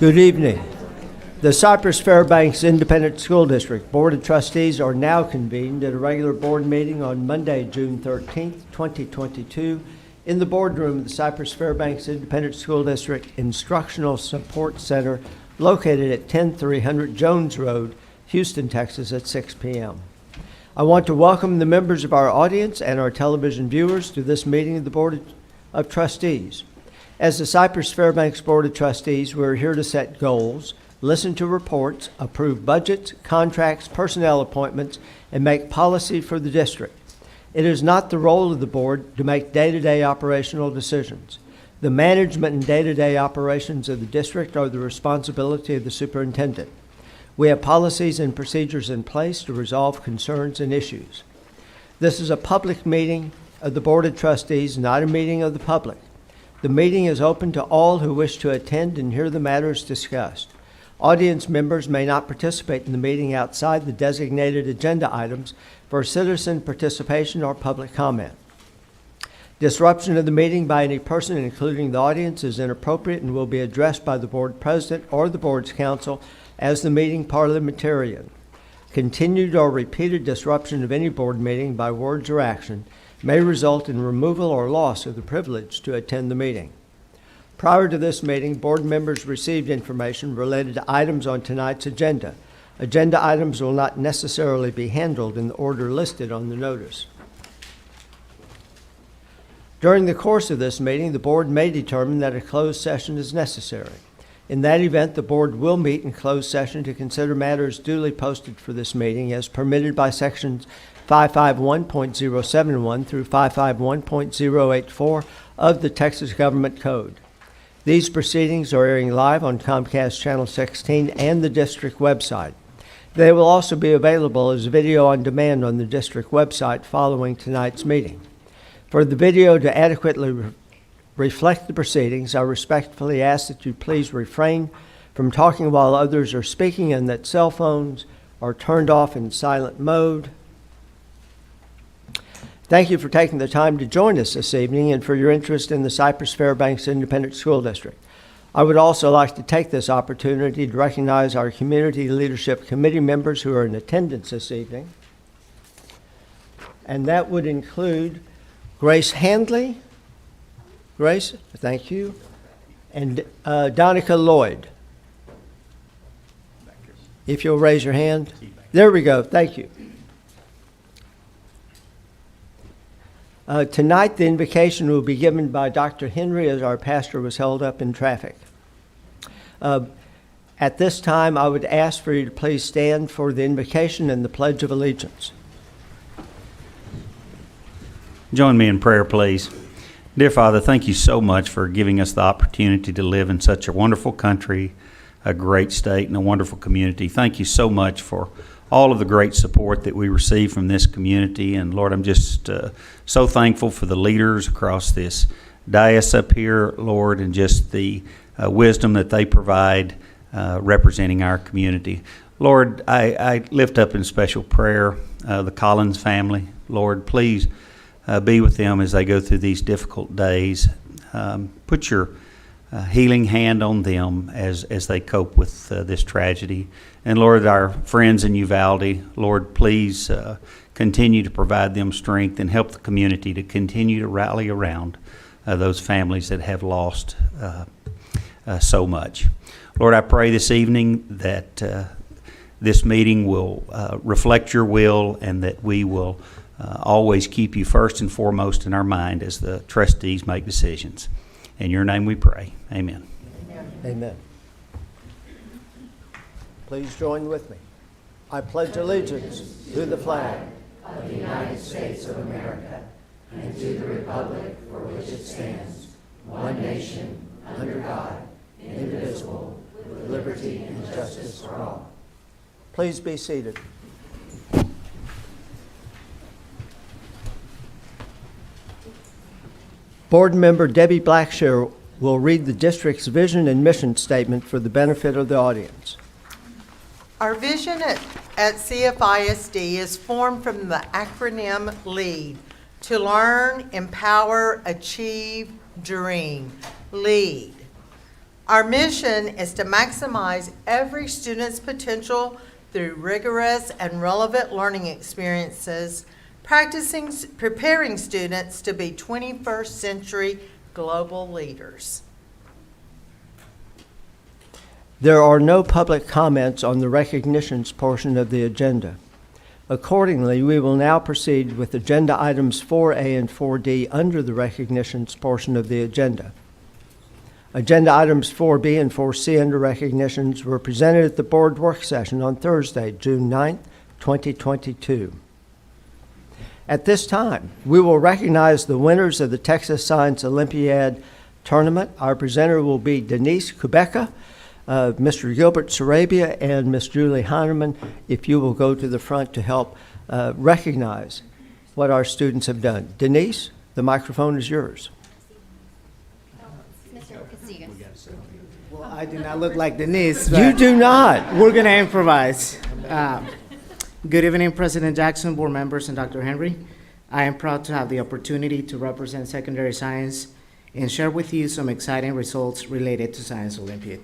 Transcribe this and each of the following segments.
Good evening. The Cypress-Fairbanks Independent School District Board of Trustees are now convened at a regular board meeting on Monday, June 13th, 2022, in the boardroom of the Cypress-Fairbanks Independent School District Instructional Support Center located at 10300 Jones Road, Houston, Texas at 6 p.m. I want to welcome the members of our audience and our television viewers to this meeting of the Board of Trustees. As the Cypress-Fairbanks Board of Trustees, we're here to set goals, listen to reports, approve budgets, contracts, personnel appointments, and make policy for the district. It is not the role of the board to make day-to-day operational decisions. The management and day-to-day operations of the district are the responsibility of the superintendent. We have policies and procedures in place to resolve concerns and issues. This is a public meeting of the Board of Trustees, not a meeting of the public. The meeting is open to all who wish to attend and hear the matters discussed. Audience members may not participate in the meeting outside the designated agenda items for citizen participation or public comment. Disruption of the meeting by any person, including the audience, is inappropriate and will be addressed by the board president or the board's counsel as the meeting parliamentarian. Continued or repeated disruption of any board meeting by words or action may result in removal or loss of the privilege to attend the meeting. Prior to this meeting, board members received information related to items on tonight's agenda. Agenda items will not necessarily be handled in the order listed on the notice. During the course of this meeting, the board may determine that a closed session is necessary. In that event, the board will meet in closed session to consider matters duly posted for this meeting as permitted by sections 551.071 through 551.084 of the Texas Government Code. These proceedings are airing live on Comcast Channel 16 and the district website. They will also be available as video on demand on the district website following tonight's meeting. For the video to adequately reflect the proceedings, I respectfully ask that you please refrain from talking while others are speaking and that cell phones are turned off in silent mode. Thank you for taking the time to join us this evening and for your interest in the Cypress-Fairbanks Independent School District. I would also like to take this opportunity to recognize our Community Leadership Committee members who are in attendance this evening. And that would include Grace Handley. Grace, thank you. And Donica Lloyd. If you'll raise your hand. There we go. Thank you. Tonight, the invocation will be given by Dr. Henry as our pastor was held up in traffic. At this time, I would ask for you to please stand for the invocation and the Pledge of Allegiance. Join me in prayer, please. Dear Father, thank you so much for giving us the opportunity to live in such a wonderful country, a great state, and a wonderful community. Thank you so much for all of the great support that we receive from this community. And Lord, I'm just so thankful for the leaders across this dais up here, Lord, and just the wisdom that they provide representing our community. Lord, I lift up in special prayer the Collins family. Lord, please be with them as they go through these difficult days. Put your healing hand on them as they cope with this tragedy. And Lord, our friends in Uvalde, Lord, please continue to provide them strength and help the community to continue to rally around those families that have lost so much. Lord, I pray this evening that this meeting will reflect your will, and that we will always keep you first and foremost in our mind as the trustees make decisions. In your name we pray. Amen. Amen. Please join with me. I pledge allegiance to the flag of the United States of America and to the republic for which it stands, one nation, under God, indivisible, with liberty and justice for all. Please be seated. Board member Debbie Blackshear will read the district's vision and mission statement for the benefit of the audience. Our vision at CFISD is formed from the acronym LEAD, to learn, empower, achieve, dream. LEAD. Our mission is to maximize every student's potential through rigorous and relevant learning experiences, preparing students to be 21st century global leaders. There are no public comments on the recognitions portion of the agenda. Accordingly, we will now proceed with agenda items 4A and 4D under the recognitions portion of the agenda. Agenda items 4B and 4C under recognitions were presented at the board work session on Thursday, June 9th, 2022. At this time, we will recognize the winners of the Texas Science Olympiad tournament. Our presenter will be Denise Kubeka, Mr. Gilbert Sarabia, and Ms. Julie Heineman. If you will go to the front to help recognize what our students have done. Denise, the microphone is yours. Well, I do not look like Denise. You do not. We're going to improvise. Good evening, President Jackson, board members, and Dr. Henry. I am proud to have the opportunity to represent secondary science and share with you some exciting results related to Science Olympiad.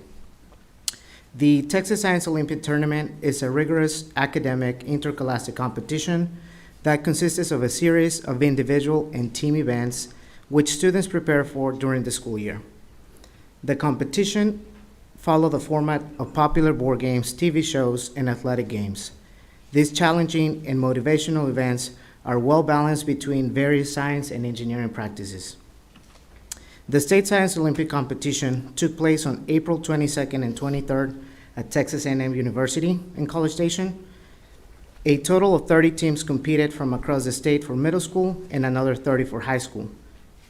The Texas Science Olympiad Tournament is a rigorous academic interscholastic competition that consists of a series of individual and team events which students prepare for during the school year. The competition follows the format of popular board games, TV shows, and athletic games. These challenging and motivational events are well balanced between various science and engineering practices. The State Science Olympiad competition took place on April 22nd and 23rd at Texas A&M University in College Station. A total of 30 teams competed from across the state for middle school and another 30 for high school.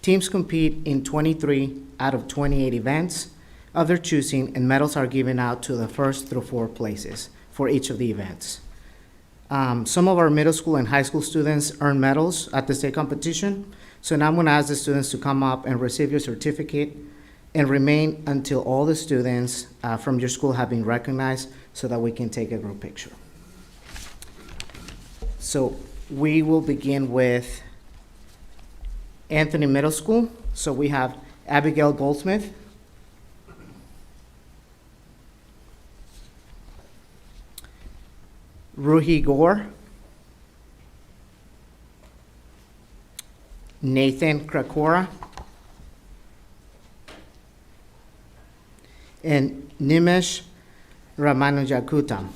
Teams compete in 23 out of 28 events of their choosing, and medals are given out to the first through fourth places for each of the events. Some of our middle school and high school students earn medals at the state competition, so now I'm going to ask the students to come up and receive your certificate and remain until all the students from your school have been recognized so that we can take a group picture. So we will begin with Anthony Middle School. So we have Abigail Goldsmith, Ruhi Gore, Nathan Krakora, and Nimesh Ramanujakutam.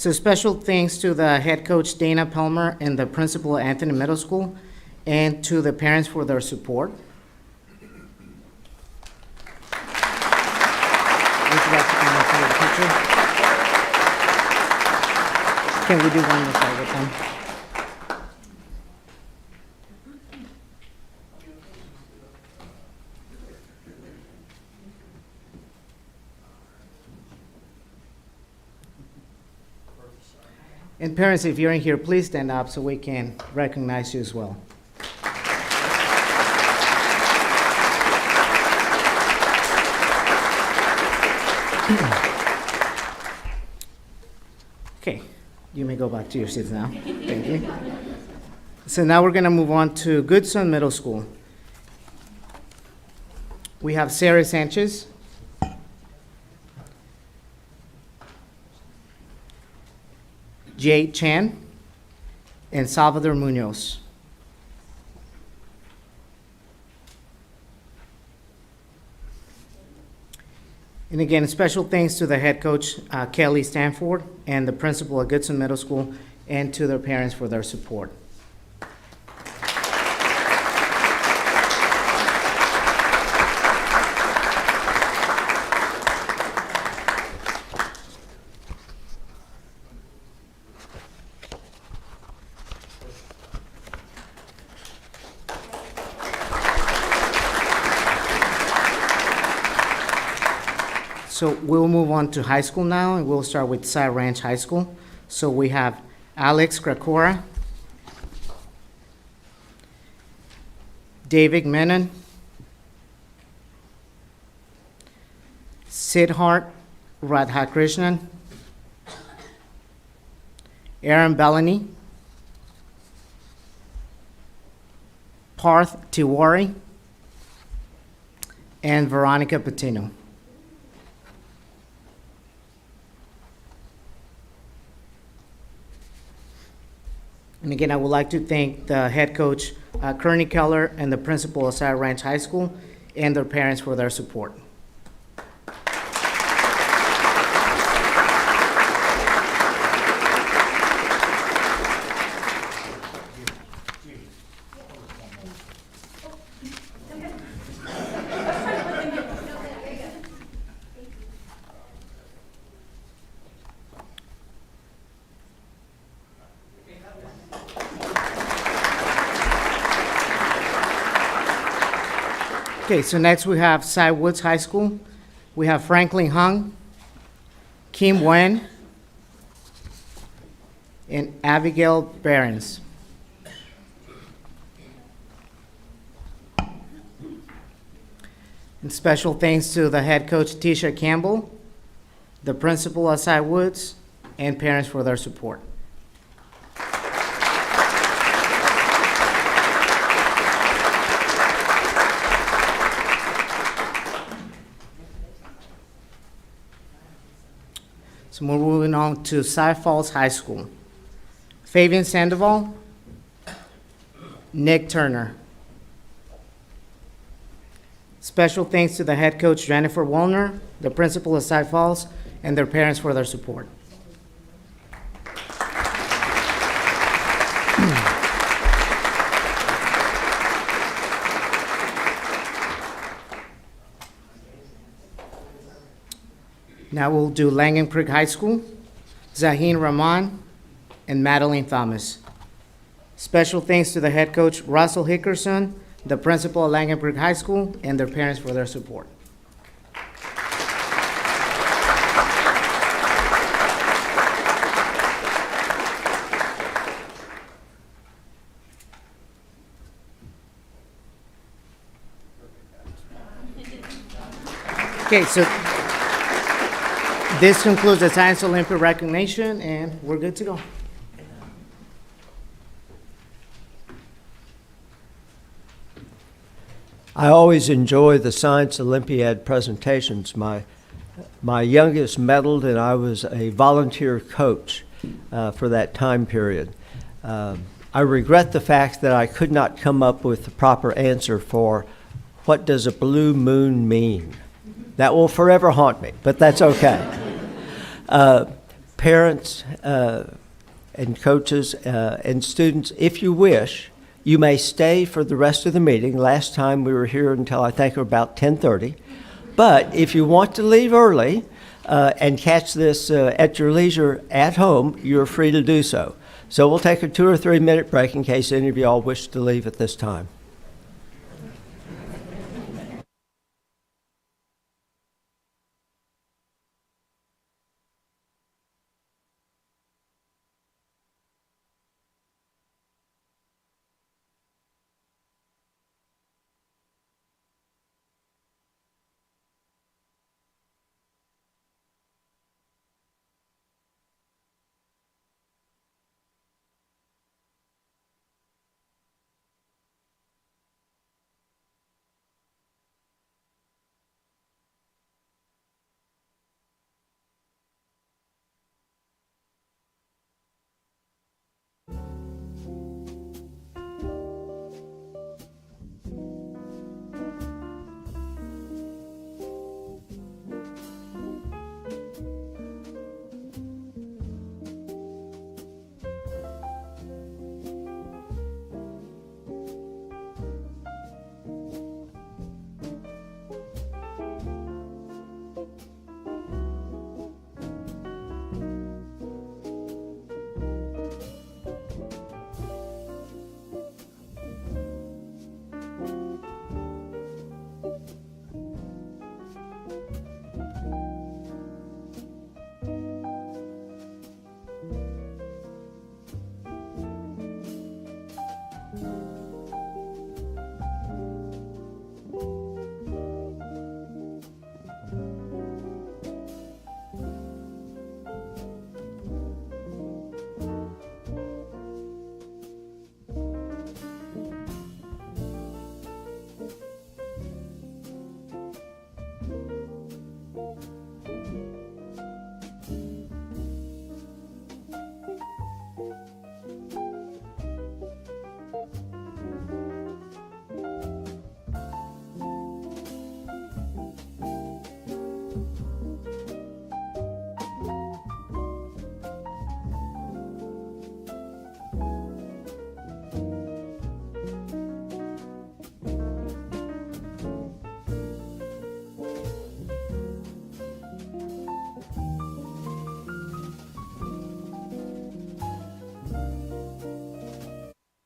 So special thanks to the head coach Dana Palmer and the principal at Anthony Middle School, and to the parents for their support. Would you like to come up for the picture? Can we do one more slide with them? And parents, if you're in here, please stand up so we can recognize you as well. Okay, you may go back to your seats now. Thank you. So now we're going to move on to Goodson Middle School. We have Sarah Sanchez, Jade Chan, and Salvador Munoz. And again, special thanks to the head coach, Kelly Stanford, and the principal at Goodson Middle School, and to their parents for their support. So we'll move on to high school now, and we'll start with Cy Ranch High School. So we have Alex Krakora, David Menon, Siddharth Radhakrishnan, Aaron Bellany, Parth Tiwari, and Veronica Patino. And again, I would like to thank the head coach, Kearney Keller, and the principal of Cy Ranch High School, and their parents for their support. Okay, so next we have Cy Woods High School. We have Franklin Hung, Kim Wen, and Abigail Behrens. And special thanks to the head coach, Tisha Campbell, the principal at Cy Woods, and parents for their support. So we're moving on to Cy Falls High School. Fabian Sandoval, Nick Turner. Special thanks to the head coach, Jennifer Wallner, the principal of Cy Falls, and their parents for their support. Now we'll do Langham Creek High School, Zaheen Rahman, and Madeline Thomas. Special thanks to the head coach, Russell Hickerson, the principal of Langham Creek High School, and their parents for their support. Okay, so this concludes the Science Olympiad recognition, and we're good to go. I always enjoy the Science Olympiad presentations. My youngest medaled, and I was a volunteer coach for that time period. I regret the fact that I could not come up with the proper answer for what does a blue moon mean. That will forever haunt me, but that's okay. parents and coaches and students, if you wish, you may stay for the rest of the meeting. Last time we were here until I think about 10:30. But if you want to leave early and catch this at your leisure at home, you're free to do so. So we'll take a 2 or 3 minute break in case any of you all wish to leave at this time.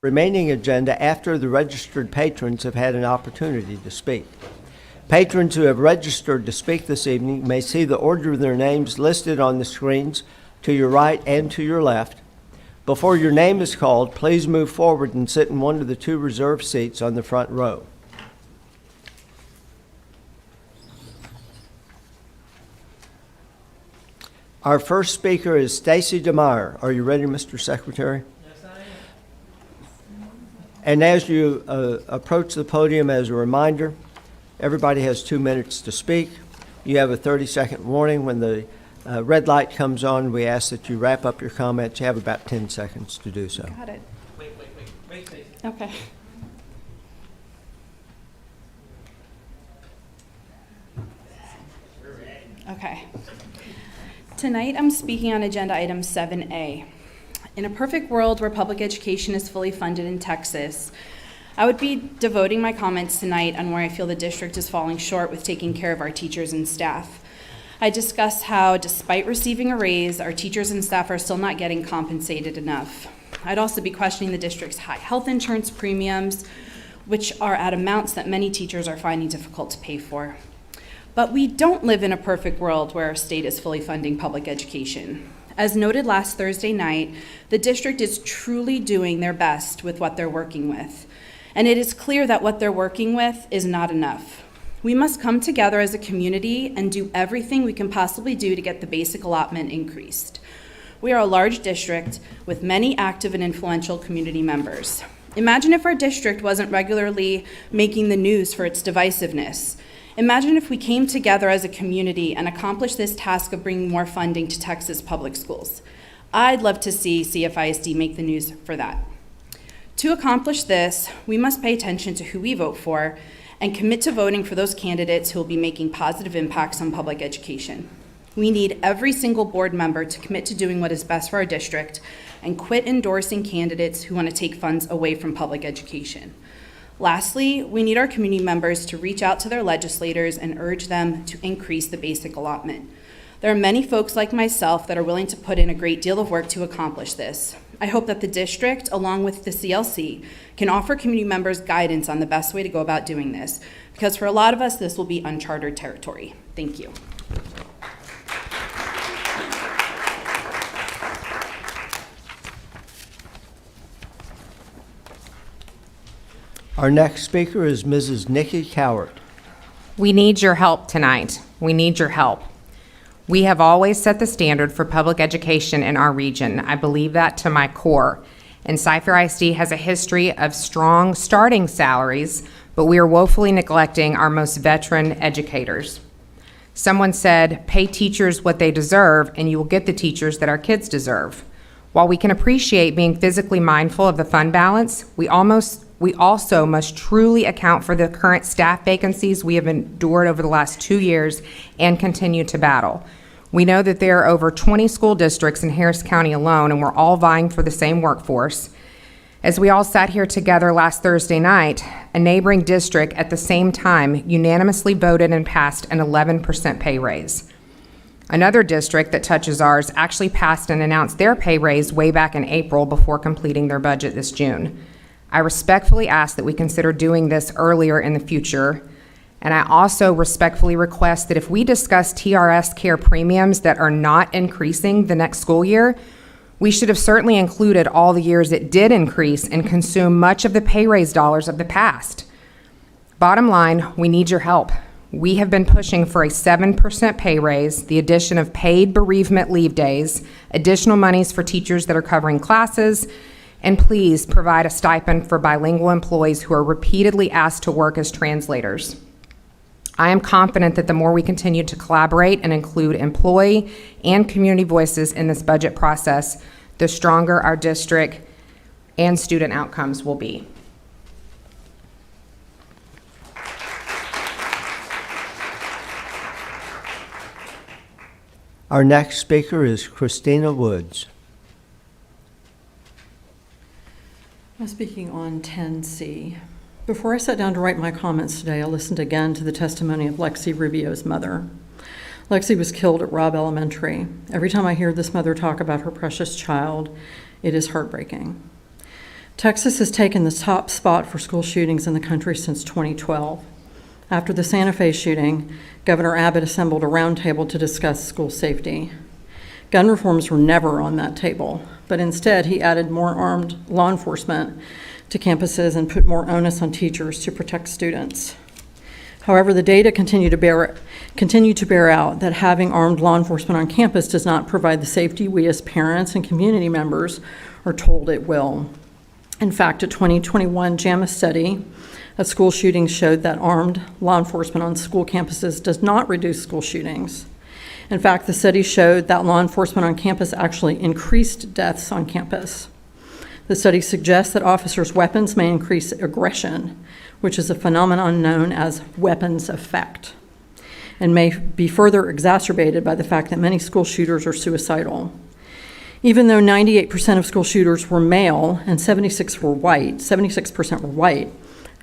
Remaining agenda after the registered patrons have had an opportunity to speak. Patrons who have registered to speak this evening may see the order of their names listed on the screens to your right and to your left. Before your name is called, please move forward and sit in one of the 2 reserved seats on the front row. Our first speaker is Stacy DeMeyer. Are you ready, Mr. Secretary? And as you approach the podium, as a reminder, everybody has 2 minutes to speak. You have a 30-second warning. When the red light comes on, we ask that you wrap up your comments. You have about 10 seconds to do so. Got it. Wait, Stacey. Okay. Okay. Tonight, I'm speaking on agenda item 7A. In a perfect world where public education is fully funded in Texas, I would be devoting my comments tonight on where I feel the district is falling short with taking care of our teachers and staff. I discuss how, despite receiving a raise, our teachers and staff are still not getting compensated enough. I'd also be questioning the district's high health insurance premiums, which are at amounts that many teachers are finding difficult to pay for. But we don't live in a perfect world where our state is fully funding public education. As noted last Thursday night, the district is truly doing their best with what they're working with. And it is clear that what they're working with is not enough. We must come together as a community and do everything we can possibly do to get the basic allotment increased. We are a large district with many active and influential community members. Imagine if our district wasn't regularly making the news for its divisiveness. Imagine if we came together as a community and accomplished this task of bringing more funding to Texas public schools. I'd love to see CFISD make the news for that. To accomplish this, we must pay attention to who we vote for and commit to voting for those candidates who will be making positive impacts on public education. We need every single board member to commit to doing what is best for our district and quit endorsing candidates who want to take funds away from public education. Lastly, we need our community members to reach out to their legislators and urge them to increase the basic allotment. There are many folks like myself that are willing to put in a great deal of work to accomplish this. I hope that the district, along with the CLC, can offer community members guidance on the best way to go about doing this, because for a lot of us, this will be uncharted territory. Thank you. Our next speaker is Mrs. Nikki Cowart. We need your help tonight. We need your help. We have always set the standard for public education in our region. I believe that to my core. And Cypher-ISD has a history of strong starting salaries, but we are woefully neglecting our most veteran educators. Someone said, pay teachers what they deserve, and you will get the teachers that our kids deserve. While we can appreciate being physically mindful of the fund balance, we also must truly account for the current staff vacancies we have endured over the last 2 years and continue to battle. We know that there are over 20 school districts in Harris County alone, and we're all vying for the same workforce. As we all sat here together last Thursday night, a neighboring district at the same time unanimously voted and passed an 11% pay raise. Another district that touches ours actually passed and announced their pay raise way back in April before completing their budget this June. I respectfully ask that we consider doing this earlier in the future, and I also respectfully request that if we discuss TRS care premiums that are not increasing the next school year, we should have certainly included all the years it did increase and consume much of the pay raise dollars of the past. Bottom line, we need your help. We have been pushing for a 7% pay raise, the addition of paid bereavement leave days, additional monies for teachers that are covering classes, and please provide a stipend for bilingual employees who are repeatedly asked to work as translators. I am confident that the more we continue to collaborate and include employee and community voices in this budget process, the stronger our district and student outcomes will be. Our next speaker is Christina Woods. I'm speaking on 10C. Before I sat down to write my comments today, I listened again to the testimony of Lexi Rubio's mother. Lexi was killed at Robb Elementary. Every time I hear this mother talk about her precious child, it is heartbreaking. Texas has taken the top spot for school shootings in the country since 2012. After the Santa Fe shooting, Governor Abbott assembled a roundtable to discuss school safety. Gun reforms were never on that table, but instead he added more armed law enforcement to campuses and put more onus on teachers to protect students. However, the data continue to bear out that having armed law enforcement on campus does not provide the safety we as parents and community members are told it will. In fact, a 2021 JAMA study of school shootings showed that armed law enforcement on school campuses does not reduce school shootings. In fact, the study showed that law enforcement on campus actually increased deaths on campus. The study suggests that officers' weapons may increase aggression, which is a phenomenon known as weapons effect, and may be further exacerbated by the fact that many school shooters are suicidal. Even though 98% of school shooters were male and 76% were white,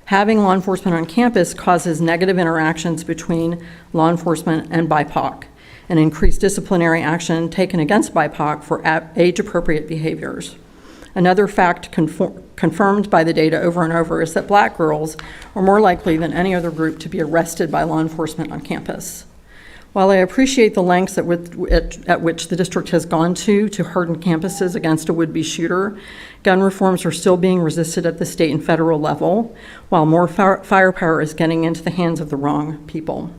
having law enforcement on campus causes negative interactions between law enforcement and BIPOC, and increased disciplinary action taken against BIPOC for age-appropriate behaviors. Another fact confirmed by the data over and over is that Black girls are more likely than any other group to be arrested by law enforcement on campus. While I appreciate the lengths at which the district has gone to harden campuses against a would-be shooter, gun reforms are still being resisted at the state and federal level, while more firepower is getting into the hands of the wrong people.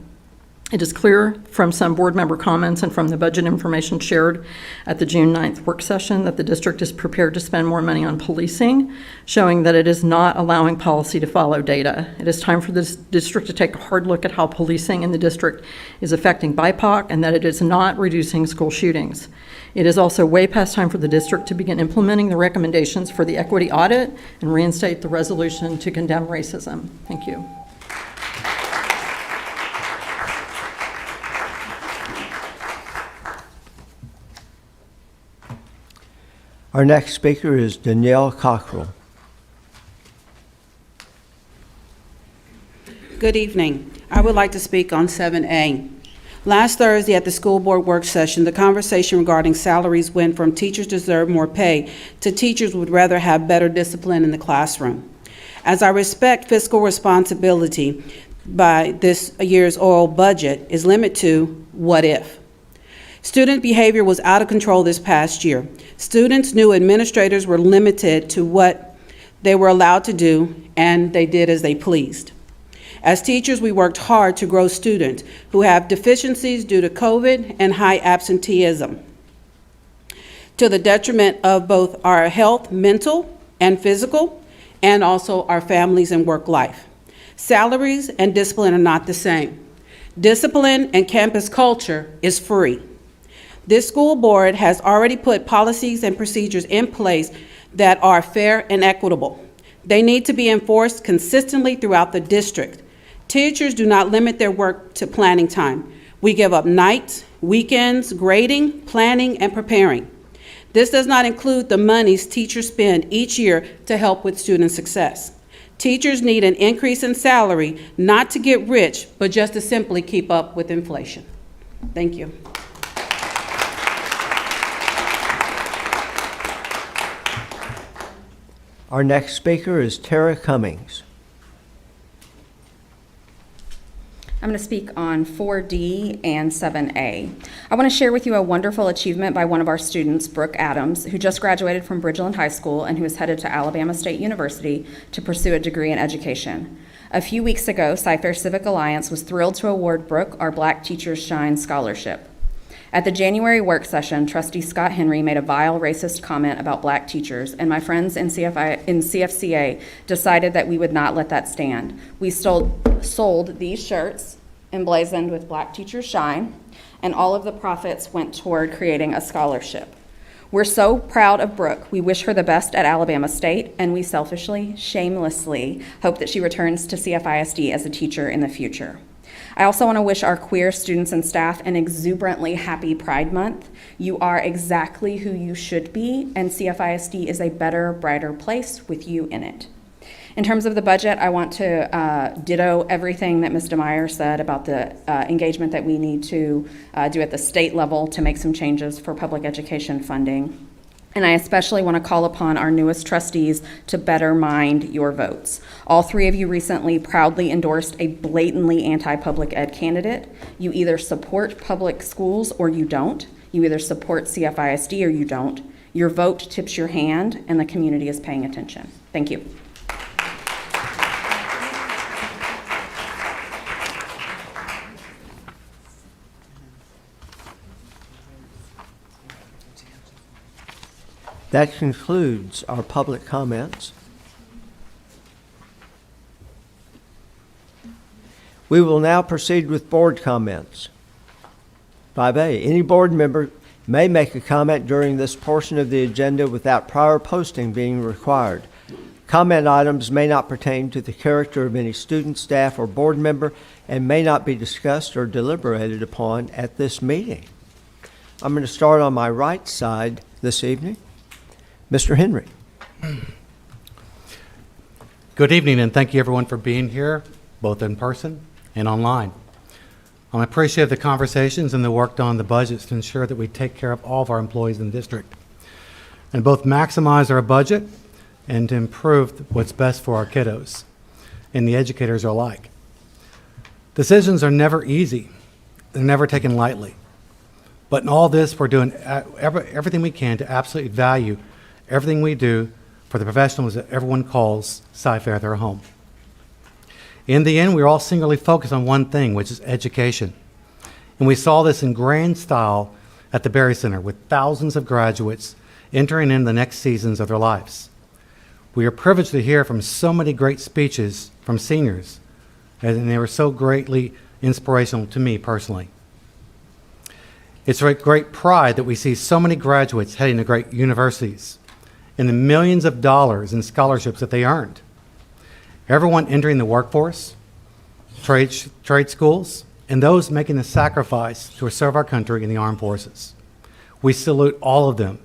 It is clear from some board member comments and from the budget information shared at the June 9th work session that the district is prepared to spend more money on policing, showing that it is not allowing policy to follow data. It is time for this district to take a hard look at how policing in the district is affecting BIPOC and that it is not reducing school shootings. It is also way past time for the district to begin implementing the recommendations for the equity audit and reinstate the resolution to condemn racism. Thank you. Our next speaker is Danielle Cockrell. Good evening. I would like to speak on 7A. Last Thursday at the school board work session, the conversation regarding salaries went from teachers deserve more pay to teachers would rather have better discipline in the classroom. As I respect fiscal responsibility by this year's oral budget is limited to what if. Student behavior was out of control this past year. Students knew administrators were limited to what they were allowed to do, and they did as they pleased. As teachers, we worked hard to grow students who have deficiencies due to COVID and high absenteeism, to the detriment of both our health, mental and physical, and also our families and work life. Salaries and discipline are not the same. Discipline and campus culture is free. This school board has already put policies and procedures in place that are fair and equitable. They need to be enforced consistently throughout the district. Teachers do not limit their work to planning time. We give up nights, weekends, grading, planning, and preparing. This does not include the monies teachers spend each year to help with student success. Teachers need an increase in salary, not to get rich, but just to simply keep up with inflation. Thank you. Our next speaker is Tara Cummings. I'm going to speak on 4D and 7A. I want to share with you a wonderful achievement by one of our students, Brooke Adams, who just graduated from Bridgeland High School and who is headed to Alabama State University to pursue a degree in education. A few weeks ago, Cyfair Civic Alliance was thrilled to award Brooke our Black Teachers Shine Scholarship. At the January work session, Trustee Scott Henry made a vile racist comment about black teachers, and my friends in CFCA decided that we would not let that stand. We sold these shirts emblazoned with Black Teachers Shine, and all of the profits went toward creating a scholarship. We're so proud of Brooke. We wish her the best at Alabama State, and we selfishly, shamelessly hope that she returns to CFISD as a teacher in the future. I also want to wish our queer students and staff an exuberantly happy Pride Month. You are exactly who you should be, and CFISD is a better, brighter place with you in it. In terms of the budget, I want to ditto everything that Ms. DeMeyer said about the engagement that we need to do at the state level to make some changes for public education funding. And I especially want to call upon our newest trustees to better mind your votes. All three of you recently proudly endorsed a blatantly anti-public ed candidate. You either support public schools or you don't. You either support CFISD or you don't. Your vote tips your hand, and the community is paying attention. Thank you. That concludes our public comments. We will now proceed with board comments. 5A, any board member may make a comment during this portion of the agenda without prior posting being required. Comment items may not pertain to the character of any student, staff, or board member and may not be discussed or deliberated upon at this meeting. I'm going to start on my right side this evening. Mr. Henry. Good evening, and thank you everyone for being here, both in person and online. I'm appreciative of the conversations and the work done on the budgets to ensure that we take care of all of our employees in the district and both maximize our budget and to improve what's best for our kiddos and the educators alike. Decisions are never easy. They're never taken lightly. But in all this, we're doing everything we can to absolutely value everything we do for the professionals that everyone calls Cyfair their home. In the end, we're all singularly focused on one thing, which is education. And we saw this in grand style at the Berry Center with thousands of graduates entering in the next seasons of their lives. We are privileged to hear from so many great speeches from seniors, and they were so greatly inspirational to me personally. It's with great pride that we see so many graduates heading to great universities and the millions of dollars in scholarships that they earned. Everyone entering the workforce, trade schools, and those making the sacrifice to serve our country in the armed forces. We salute all of them,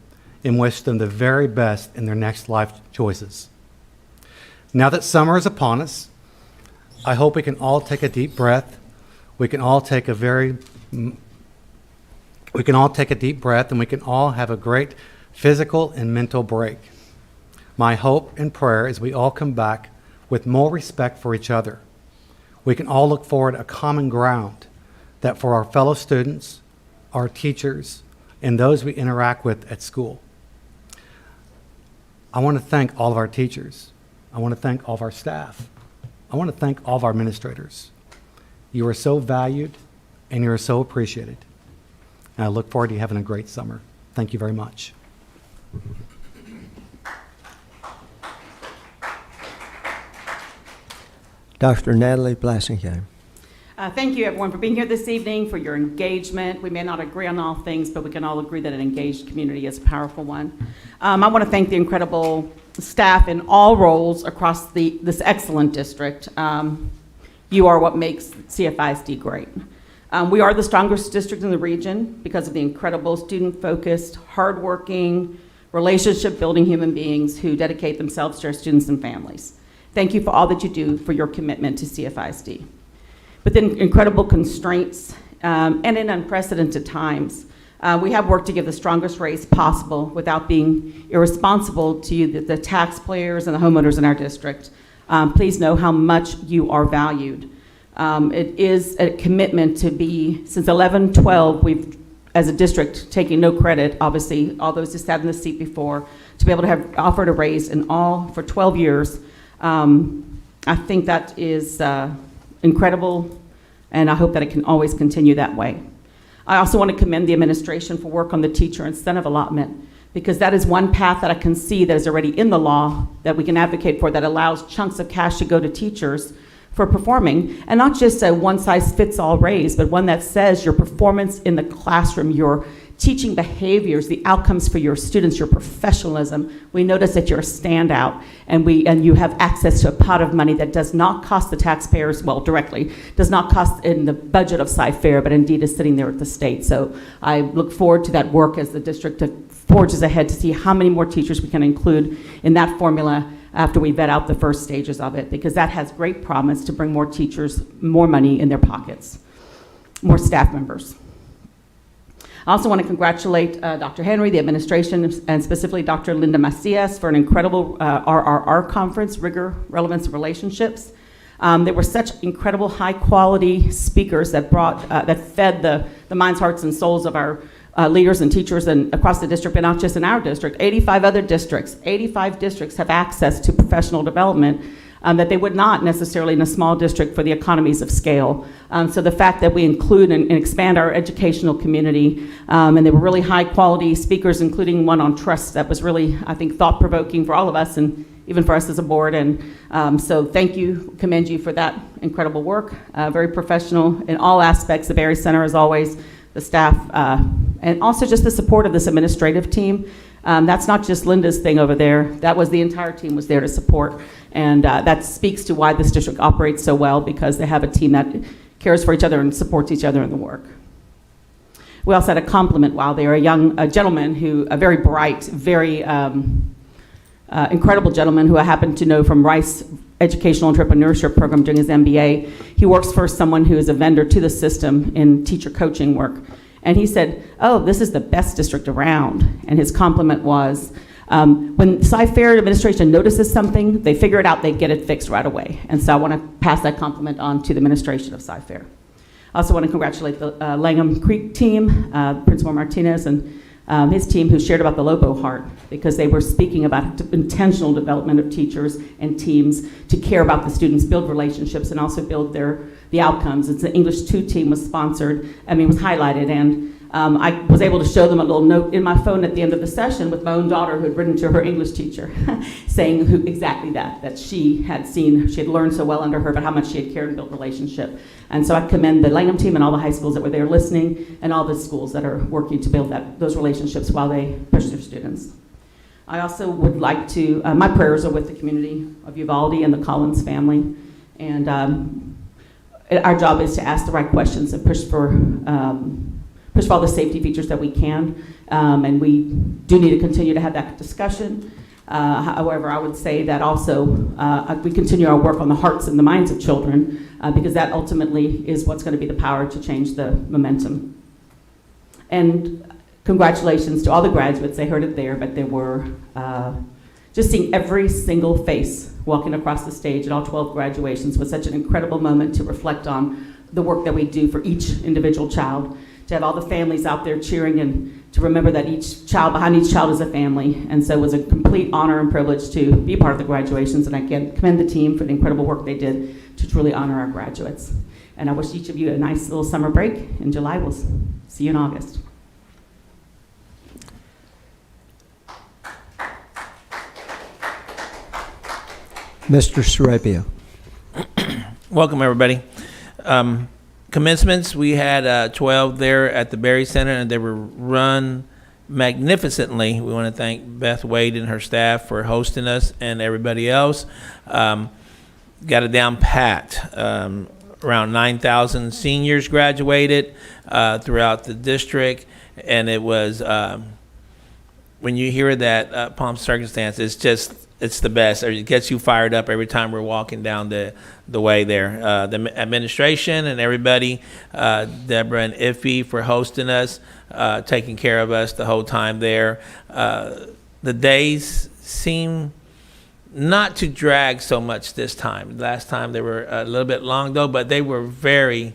and wish them the very best in their next life choices. Now that summer is upon us, I hope we can all take a deep breath. We can all take a deep breath, and we can all have a great physical and mental break. My hope and prayer is we all come back with more respect for each other. We can all look forward to a common ground that for our fellow students, our teachers, and those we interact with at school. I want to thank all of our teachers. I want to thank all of our staff. I want to thank all of our administrators. You are so valued and you are so appreciated. And I look forward to you having a great summer. Thank you very much. Dr. Natalie Blasingame. Thank you, everyone, for being here this evening, for your engagement. We may not agree on all things, but we can all agree that an engaged community is a powerful one. I want to thank the incredible staff in all roles across this excellent district. You are what makes CFISD great. We are the strongest district in the region because of the incredible student-focused, hardworking, relationship-building human beings who dedicate themselves to our students and families. Thank you for all that you do for your commitment to CFISD. Within incredible constraints and in unprecedented times, we have worked to give the strongest raise possible without being irresponsible to you, the taxpayers and the homeowners in our district. Please know how much you are valued. It is a commitment to be, since 11-12, we've, as a district, taking no credit, obviously, all those who sat in the seat before, to be able to have offered a raise in all for 12 years. I think that is incredible, and I hope that it can always continue that way. I also want to commend the administration for work on the teacher incentive allotment, because that is one path that I can see that is already in the law that we can advocate for, that allows chunks of cash to go to teachers for performing, and not just a one-size-fits-all raise, but one that says your performance in the classroom, your teaching behaviors, the outcomes for your students, your professionalism. We notice that you're a standout, and you have access to a pot of money that does not cost the taxpayers, well, directly, does not cost in the budget of Cy-Fair, but indeed is sitting there at the state. So I look forward to that work as the district forges ahead to see how many more teachers we can include in that formula after we vet out the first stages of it, because that has great promise to bring more teachers more money in their pockets, more staff members. I also want to congratulate Dr. Henry, the administration, and specifically Dr. Linda Macias for an incredible RRR conference, Rigor, Relevance, and Relationships. There were such incredible high-quality speakers that that fed the minds, hearts, and souls of our leaders and teachers and across the district, but not just in our district. 85 districts have access to professional development that they would not necessarily in a small district for the economies of scale. So the fact that we include and expand our educational community, and they were really high quality speakers, including one on trust that was really, I think, thought-provoking for all of us and even for us as a board. And so thank you, commend you for that incredible work. Very professional in all aspects. The Barry Center, as always, the staff, and also just the support of this administrative team. That's not just Linda's thing over there. That was the entire team was there to support. And that speaks to why this district operates so well, because they have a team that cares for each other and supports each other in the work. We also had a compliment while there, a gentleman a very bright, very incredible gentleman who I happen to know from Rice Educational Entrepreneurship Program during his MBA. He works for someone who is a vendor to the system in teacher coaching work. And he said, "Oh, this is the best district around." And his compliment was, when Cy-Fair administration notices something, they figure it out, they get it fixed right away. And so I want to pass that compliment on to the administration of Cy-Fair. I also want to congratulate the Langham Creek team, Principal Martinez and his team, who shared about the Lobo Heart, because they were speaking about intentional development of teachers and teams to care about the students, build relationships, and also build the outcomes. It's the English 2 team was sponsored, was highlighted, and I was able to show them a little note in my phone at the end of the session with my own daughter who had written to her English teacher saying exactly that she had learned so well under her, but how much she had cared and built relationship. And so I commend the Langham team and all the high schools that were there listening, and all the schools that are working to build those relationships while they push their students. I also would like to, my prayers are with the community of Uvalde and the Collins family, and our job is to ask the right questions and push push for all the safety features that we can. And we do need to continue to have that discussion. However, I would say that also we continue our work on the hearts and the minds of children because that ultimately is what's going to be the power to change the momentum. And congratulations to all the graduates. They heard it there, but there were just seeing every single face walking across the stage at all 12 graduations was such an incredible moment to reflect on the work that we do for each individual child, to have all the families out there cheering and to remember that behind each child is a family. And so it was a complete honor and privilege to be part of the graduations. And I commend the team for the incredible work they did to truly honor our graduates. And I wish each of you a nice little summer break in July. We'll see you in August. Mr. Sarabia. Welcome, everybody. Commencements, we had 12 there at the Berry Center, and they were run magnificently. We want to thank Beth Wade and her staff for hosting us and everybody else. Got it down pat. Around 9,000 seniors graduated throughout the district, and it was, when you hear that Palm Circumstance, it's the best. It gets you fired up every time we're walking down the way there. The administration and everybody, Deborah and Iffy for hosting us, taking care of us the whole time there. The days seem not to drag so much this time. Last time they were a little bit long though, but they were very,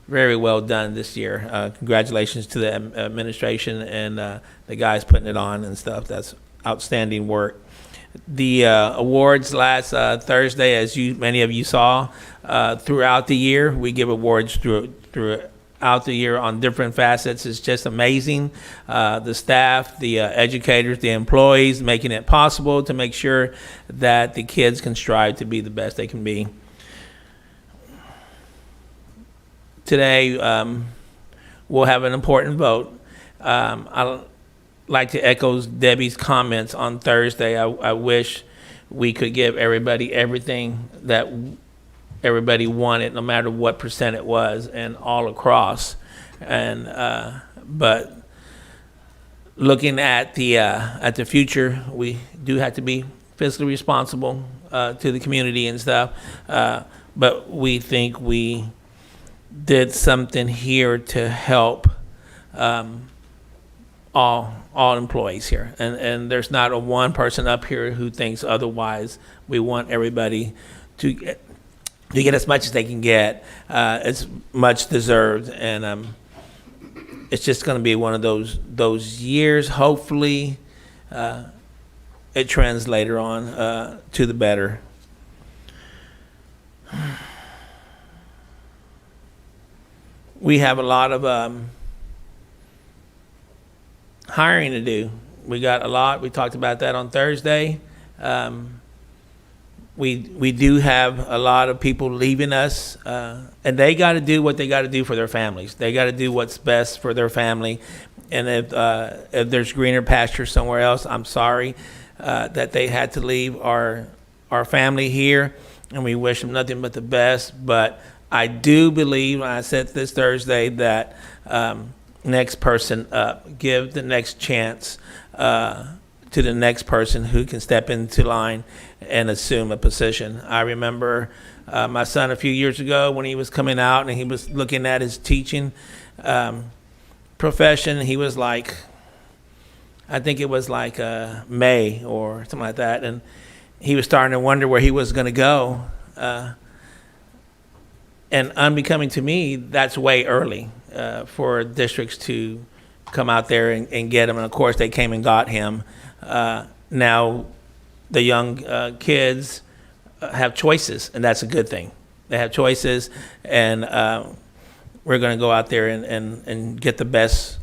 very well done this year. Congratulations to the administration and the guys putting it on and stuff. That's outstanding work. The awards last Thursday, as many of you saw, throughout the year. We give awards throughout the year on different facets. It's just amazing. The staff, the educators, the employees making it possible to make sure that the kids can strive to be the best they can be. Today, we'll have an important vote. I'd like to echo Debbie's comments on Thursday. I wish we could give everybody everything that everybody wanted, no matter what percent it was, and all across. And but looking at the future, we do have to be fiscally responsible to the community and stuff. But we think we did something here to help all employees here, and there's not a one person up here who thinks otherwise. We want everybody to get as much as they can get. It's much deserved, and it's just going to be one of those years. Hopefully, it trends later on to the better. We have a lot of hiring to do. We got a lot. We talked about that on Thursday. We do have a lot of people leaving us, and they got to do what they got to do for their families. They got to do what's best for their family. And if there's greener pasture somewhere else, I'm sorry that they had to leave our family here, and we wish them nothing but the best. But I do believe, I said this Thursday, that next person up, give the next chance to the next person who can step into line and assume a position. I remember my son a few years ago when he was coming out and he was looking at his teaching profession. He was like, I think it was like May or something like that, and he was starting to wonder where he was going to go. And unbecoming to me, that's way early for districts to come out there and get him. And of course, they came and got him. Now, the young kids have choices, and that's a good thing. They have choices, and we're going to go out there and get the best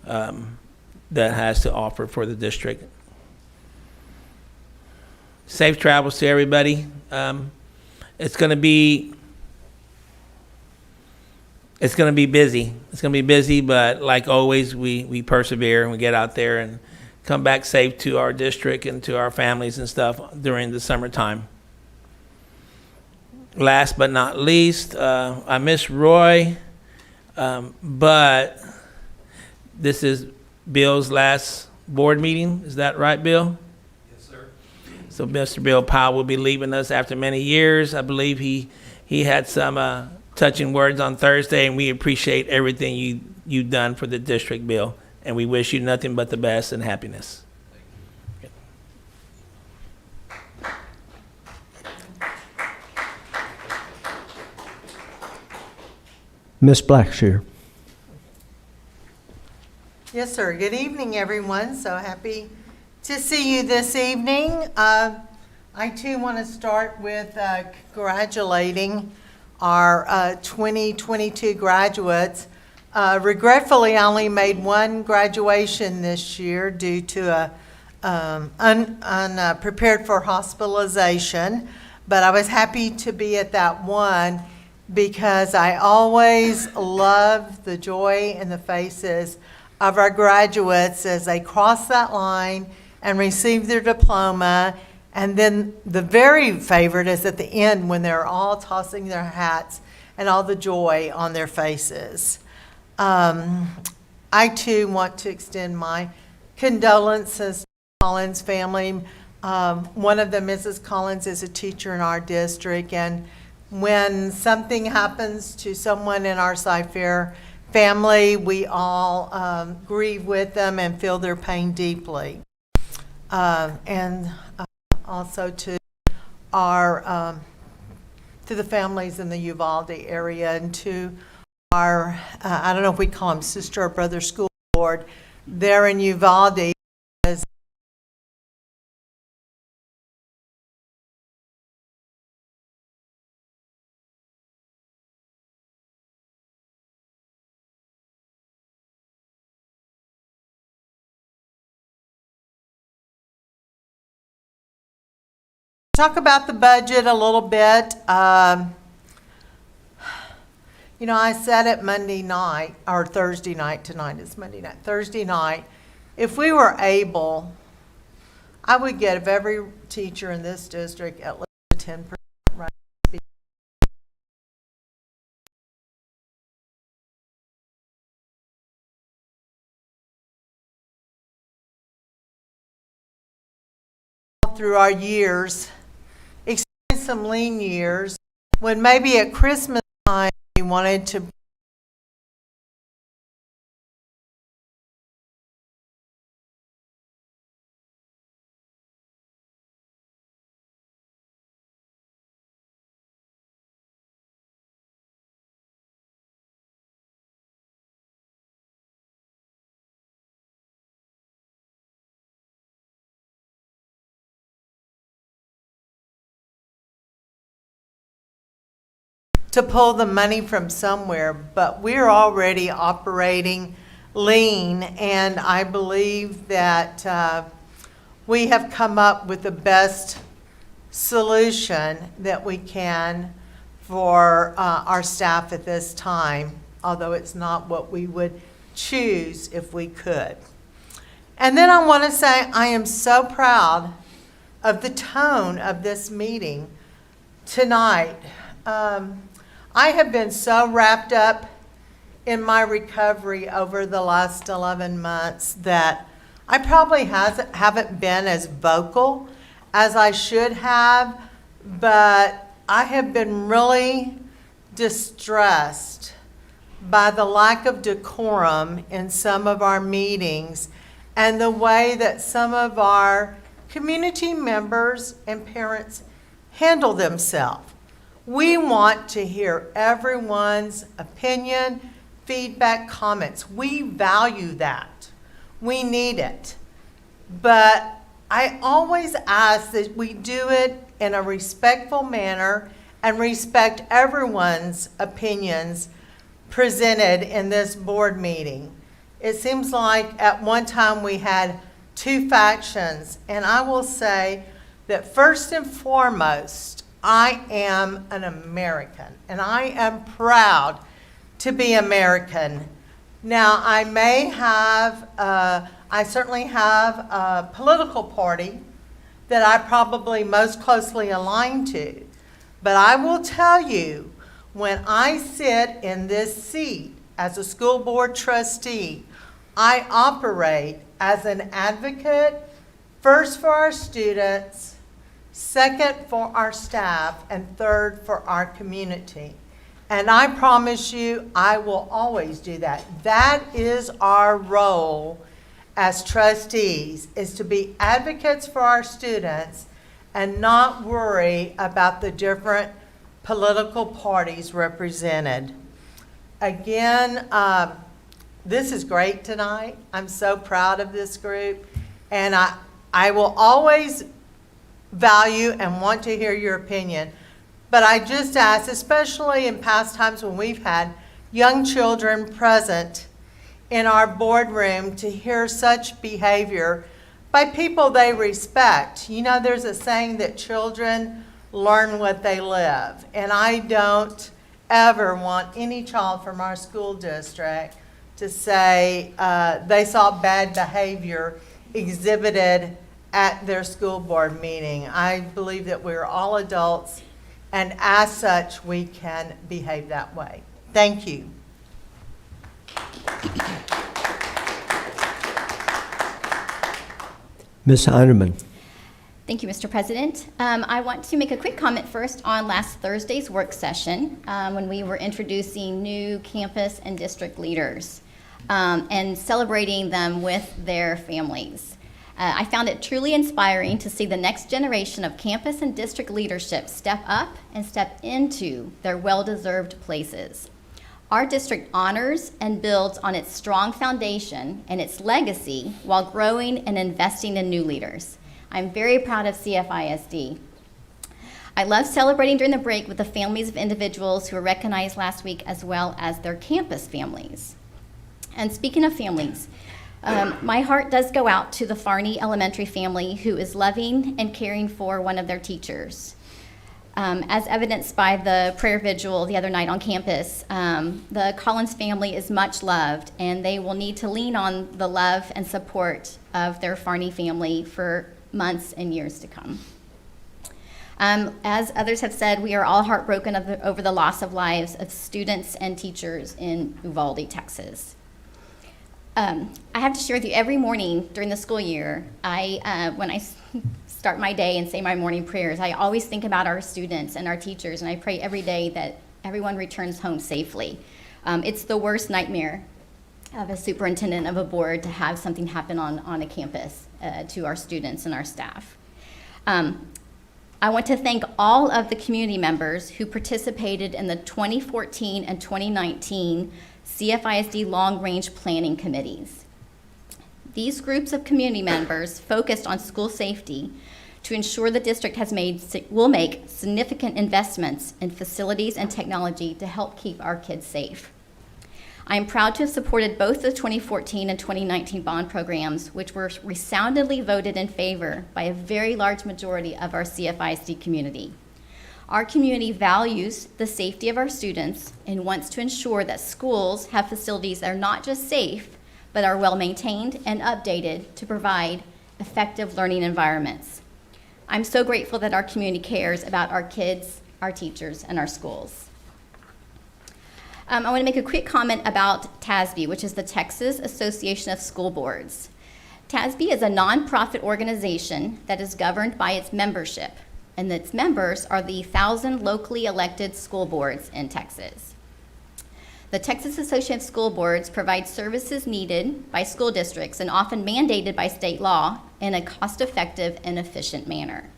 that has to offer for the district. Safe travels to everybody. It's going to be busy. It's going to be busy, but like always, we persevere and we get out there and come back safe to our district and to our families and stuff during the summertime. Last but not least, I miss Roy, but This is Bill's last board meeting. Is that right, Bill? Yes, sir. So Mr. Bill Powell will be leaving us after many years. I believe he had some touching words on Thursday, and we appreciate everything you've done for the district, Bill. And we wish you nothing but the best and happiness. Ms. Blackshear. Yes, sir. Good evening, everyone. So happy to see you this evening. I too want to start with congratulating our 2022 graduates. Regretfully, I only made one graduation this year due to unprepared for hospitalization, but I was happy to be at that one because I always love the joy in the faces of our graduates as they cross that line and receive their diploma. And then the very favorite is at the end when they're all tossing their hats and all the joy on their faces. I too want to extend my condolences to the Collins family. One of them, Mrs. Collins, is a teacher in our district, and when something happens to someone in our Cypher family, we all grieve with them and feel their pain deeply. And also to our to the families in the Uvalde area, and to our I don't know if we call them sister or brother school board there in Uvalde. Talk about the budget a little bit. You know, I said it Monday night, or Thursday night, tonight is Monday night, Thursday night, if we were able, I would give every teacher in this district at least a 10% raise. Through our years, experienced some lean years, when maybe at Christmas time we wanted to pull the money from somewhere, but we're already operating lean, and I believe that we have come up with the best solution that we can for our staff at this time, although it's not what we would choose if we could. And then I want to say I am so proud of the tone of this meeting tonight. I have been so wrapped up in my recovery over the last 11 months that I probably haven't been as vocal as I should have, but I have been really distressed by the lack of decorum in some of our meetings and the way that some of our community members and parents handle themselves. We want to hear everyone's opinion, feedback, comments. We value that. We need it. But I always ask that we do it in a respectful manner and respect everyone's opinions presented in this board meeting. It seems like at one time we had two factions, and I will say that first and foremost, I am an American, and I am proud to be American. Now, I certainly have a political party that I probably most closely align to, but I will tell you, when I sit in this seat as a school board trustee, I operate as an advocate, first for our students, second for our staff, and third for our community. And I promise you, I will always do that. That is our role as trustees, is to be advocates for our students and not worry about the different political parties represented. Again, this is great tonight. I'm so proud of this group. And I will always value and want to hear your opinion. But I just ask, especially in past times when we've had young children present in our boardroom, to hear such behavior by people they respect. You know, there's a saying that children learn what they live. And I don't ever want any child from our school district to say they saw bad behavior exhibited at their school board meeting. I believe that we're all adults, and as such, we can behave that way. Thank you. Ms. Heineman. Thank you, Mr. President. I want to make a quick comment first on last Thursday's work session when we were introducing new campus and district leaders and celebrating them with their families. I found it truly inspiring to see the next generation of campus and district leadership step up and step into their well-deserved places. Our district honors and builds on its strong foundation and its legacy while growing and investing in new leaders. I'm very proud of CFISD. I love celebrating during the break with the families of individuals who were recognized last week, as well as their campus families. And speaking of families, my heart does go out to the Farney Elementary family, who is loving and caring for one of their teachers. As evidenced by the prayer vigil the other night on campus, the Collins family is much loved, and they will need to lean on the love and support of their Farney family for months and years to come. As others have said, we are all heartbroken over the loss of lives of students and teachers in Uvalde, Texas. I have to share with you, every morning during the school year, when I start my day and say my morning prayers, I always think about our students and our teachers, and I pray every day that everyone returns home safely. It's the worst nightmare of a superintendent of a board to have something happen on a campus to our students and our staff. I want to thank all of the community members who participated in the 2014 and 2019 CFISD long-range planning committees. These groups of community members focused on school safety to ensure the district will make significant investments in facilities and technology to help keep our kids safe. I am proud to have supported both the 2014 and 2019 bond programs, which were resoundingly voted in favor by a very large majority of our CFISD community. Our community values the safety of our students and wants to ensure that schools have facilities that are not just safe, but are well maintained and updated to provide effective learning environments. I'm so grateful that our community cares about our kids, our teachers, and our schools. I want to make a quick comment about TASB, which is the Texas Association of School Boards. TASB is a nonprofit organization that is governed by its membership, and its members are the 1,000 locally elected school boards in Texas. The Texas Association of School Boards provides services needed by school districts and often mandated by state law in a cost-effective and efficient manner.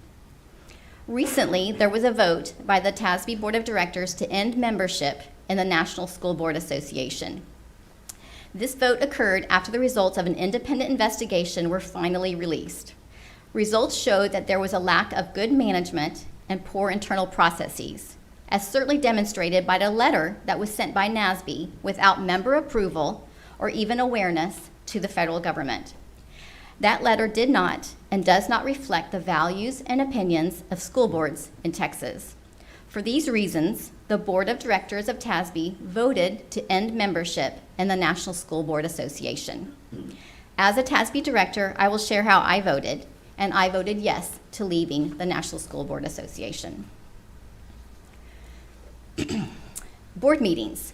Recently, there was a vote by the TASB Board of Directors to end membership in the National School Board Association. This vote occurred after the results of an independent investigation were finally released. Results showed that there was a lack of good management and poor internal processes, as certainly demonstrated by the letter that was sent by NASB without member approval or even awareness to the federal government. That letter did not and does not reflect the values and opinions of school boards in Texas. For these reasons, the Board of Directors of TASB voted to end membership in the National School Board Association. As a TASB director, I will share how I voted, and I voted yes to leaving the National School Board Association. Board meetings.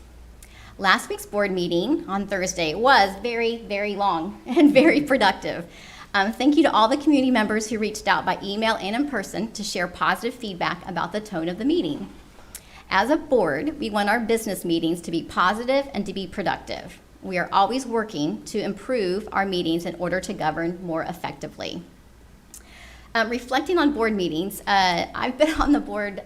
Last week's board meeting on Thursday was very, very long and very productive. Thank you to all the community members who reached out by email and in person to share positive feedback about the tone of the meeting. As a board, we want our business meetings to be positive and to be productive. We are always working to improve our meetings in order to govern more effectively. Reflecting on board meetings, I've been on the board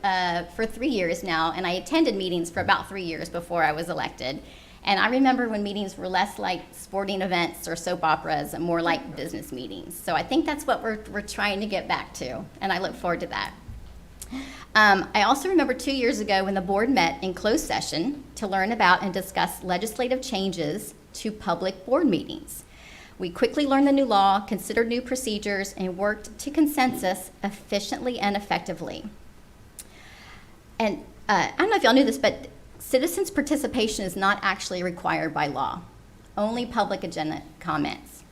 for 3 years now, and I attended meetings for about 3 years before I was elected. And I remember when meetings were less like sporting events or soap operas and more like business meetings. So I think that's what we're trying to get back to, and I look forward to that. I also remember 2 years ago when the board met in closed session to learn about and discuss legislative changes to public board meetings. We quickly learned the new law, considered new procedures, and worked to consensus efficiently and effectively. And I don't know if y'all knew this, but citizens' participation is not actually required by law, only public agenda comments.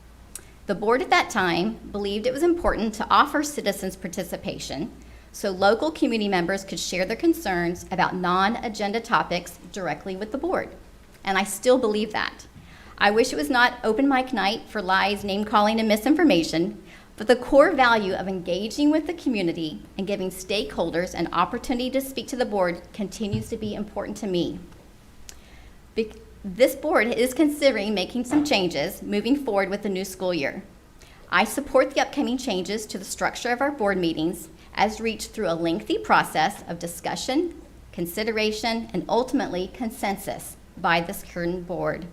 The board at that time believed it was important to offer citizens' participation so local community members could share their concerns about non-agenda topics directly with the board. And I still believe that. I wish it was not open mic night for lies, name-calling, and misinformation, but the core value of engaging with the community and giving stakeholders an opportunity to speak to the board continues to be important to me. This board is considering making some changes moving forward with the new school year. I support the upcoming changes to the structure of our board meetings as reached through a lengthy process of discussion, consideration, and ultimately consensus by this current board.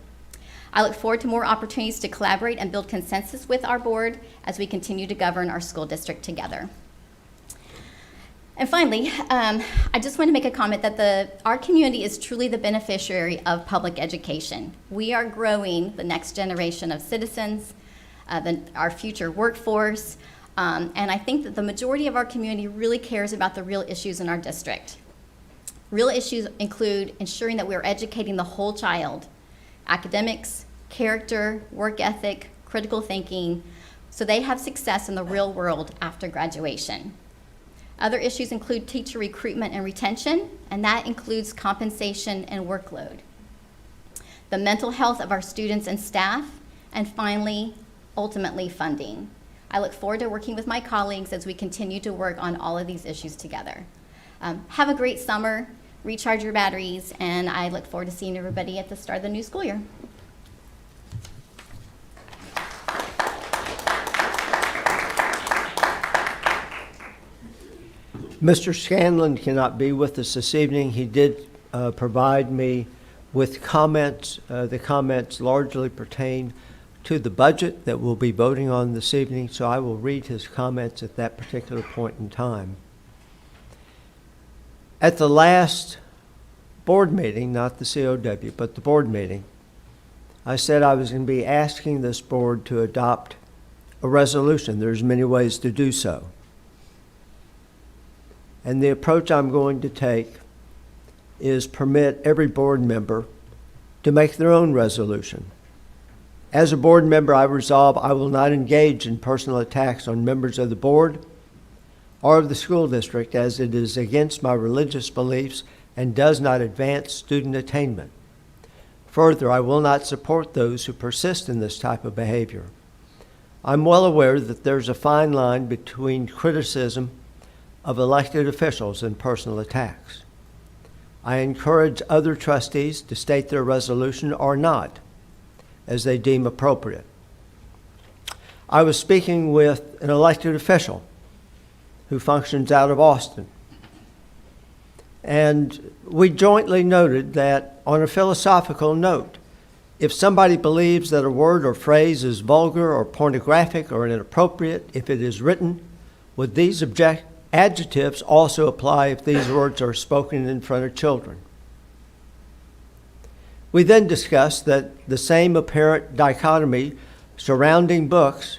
I look forward to more opportunities to collaborate and build consensus with our board as we continue to govern our school district together. And finally, I just want to make a comment that our community is truly the beneficiary of public education. We are growing the next generation of citizens, our future workforce, and I think that the majority of our community really cares about the real issues in our district. Real issues include ensuring that we are educating the whole child, academics, character, work ethic, critical thinking, so they have success in the real world after graduation. Other issues include teacher recruitment and retention, and that includes compensation and workload. The mental health of our students and staff, and finally, ultimately, funding. I look forward to working with my colleagues as we continue to work on all of these issues together. Have a great summer. Recharge your batteries, and I look forward to seeing everybody at the start of the new school year. Mr. Scanlon cannot be with us this evening. He did provide me with comments. The comments largely pertain to the budget that we'll be voting on this evening, so I will read his comments at that particular point in time. At the last board meeting, not the COW, but the board meeting, I said I was going to be asking this board to adopt a resolution. There's many ways to do so. And the approach I'm going to take is permit every board member to make their own resolution. As a board member, I resolve I will not engage in personal attacks on members of the board or of the school district, as it is against my religious beliefs and does not advance student attainment. Further, I will not support those who persist in this type of behavior. I'm well aware that there's a fine line between criticism of elected officials and personal attacks. I encourage other trustees to state their resolution or not, as they deem appropriate. I was speaking with an elected official who functions out of Austin. And we jointly noted that on a philosophical note, if somebody believes that a word or phrase is vulgar or pornographic or inappropriate, if it is written, would these adjectives also apply if these words are spoken in front of children? We then discussed that the same apparent dichotomy surrounding books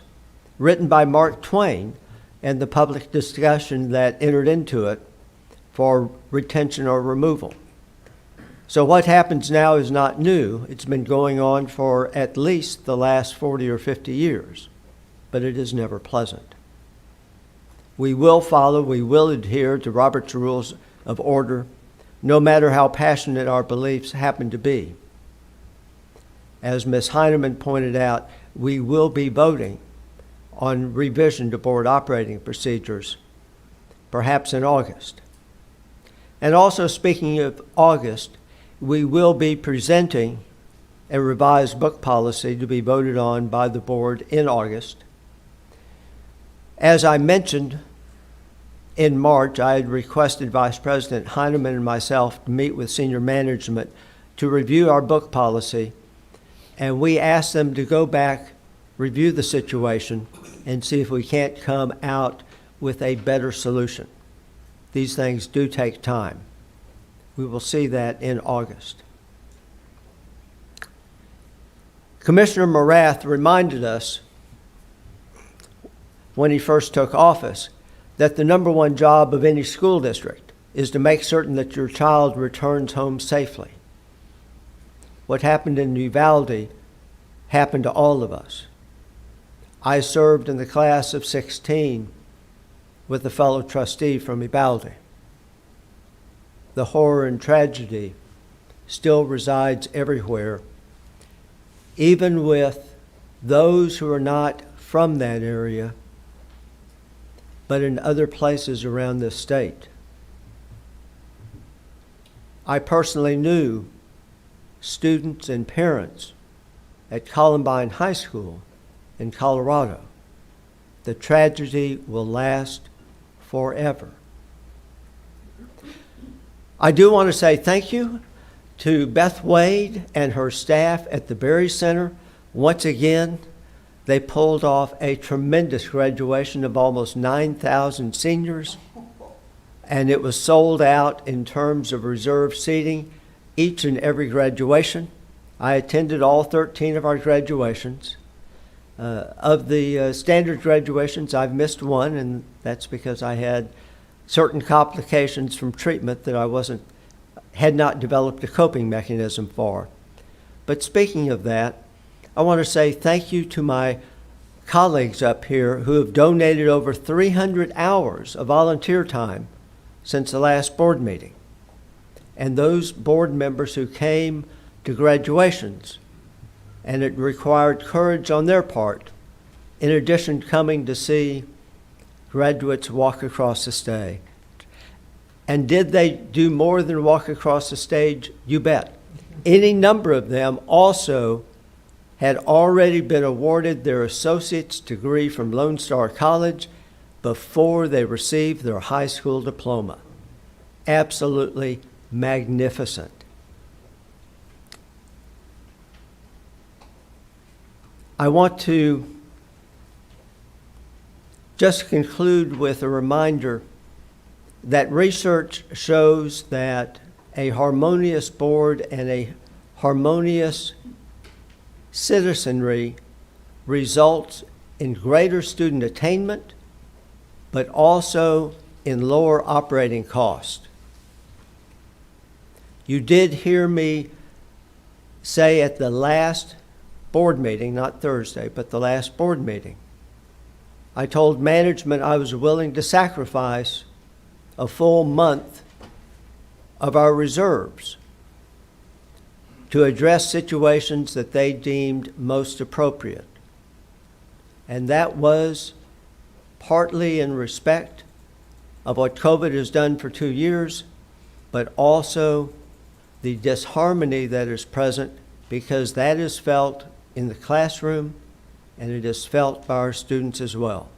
written by Mark Twain and the public discussion that entered into it for retention or removal. So what happens now is not new. It's been going on for at least the last 40 or 50 years, but it is never pleasant. We will adhere to Robert's Rules of Order, no matter how passionate our beliefs happen to be. as Ms. Heineman pointed out, we will be voting on revision to board operating procedures, perhaps in August. And also, speaking of August, we will be presenting a revised book policy to be voted on by the board in August. As I mentioned, in March, I had requested Vice President Heineman and myself to meet with senior management to review our book policy, and we asked them to go back, review the situation, and see if we can't come out with a better solution. These things do take time. We will see that in August. Commissioner Morath reminded us when he first took office that the number one job of any school district is to make certain that your child returns home safely. What happened in Uvalde happened to all of us. I served in the class of 16 with a fellow trustee from Uvalde. The horror and tragedy still resides everywhere, even with those who are not from that area, but in other places around this state. I personally knew students and parents at Columbine High School in Colorado. The tragedy will last forever. I do want to say thank you to Beth Wade and her staff at the Berry Center. Once again, they pulled off a tremendous graduation of almost 9,000 seniors, and it was sold out in terms of reserved seating each and every graduation. I attended all 13 of our graduations. Of the standard graduations, I've missed one, and that's because I had certain complications from treatment that I had not developed a coping mechanism for. But speaking of that, I want to say thank you to my colleagues up here who have donated over 300 hours of volunteer time since the last board meeting. And those board members who came to graduations, and it required courage on their part, in addition to coming to see graduates walk across the stage. And did they do more than walk across the stage? You bet. Any number of them also had already been awarded their associate's degree from Lone Star College before they received their high school diploma. Absolutely magnificent. I want to just conclude with a reminder that research shows that a harmonious board and a harmonious citizenry results in greater student attainment, but also in lower operating cost. You did hear me say at the last board meeting, not Thursday, but the last board meeting, I told management I was willing to sacrifice a full month of our reserves to address situations that they deemed most appropriate. And that was partly in respect of what COVID has done for 2 years, but also the disharmony that is present, because that is felt in the classroom and it is felt by our students as well.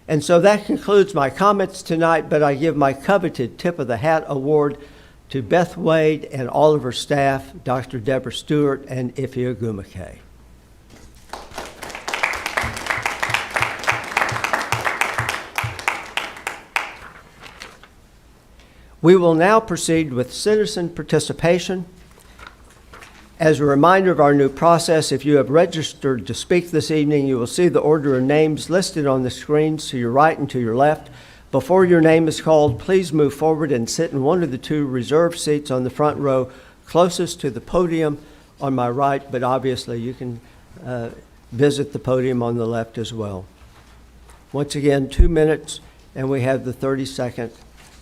And so that concludes my comments tonight, but I give my coveted Tip of the Hat award to Beth Wade and all of her staff, Dr. Deborah Stewart and Ify Agumake. We will now proceed with citizen participation. As a reminder of our new process, if you have registered to speak this evening, you will see the order of names listed on the screens to your right and to your left. Before your name is called, please move forward and sit in one of the two reserved seats on the front row closest to the podium on my right, but obviously you can visit the podium on the left as well. Once again, 2 minutes, and we have the 30-second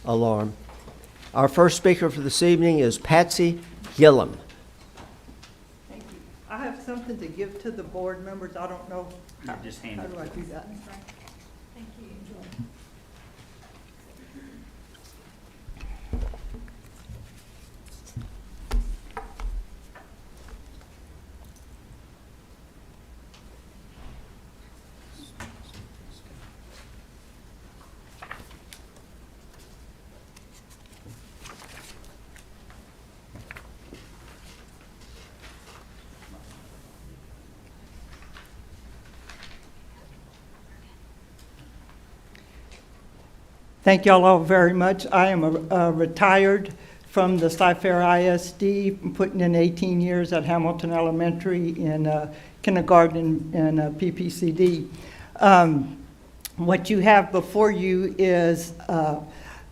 alarm. Our first speaker for this evening is Patsy Gillum. I have something to give to the board members. I don't know. How Just hand how it. do I do that? Thank you. Thank y'all all very much. I am retired from the Cypher ISD, putting in 18 years at Hamilton Elementary in kindergarten and PPCD. What you have before you is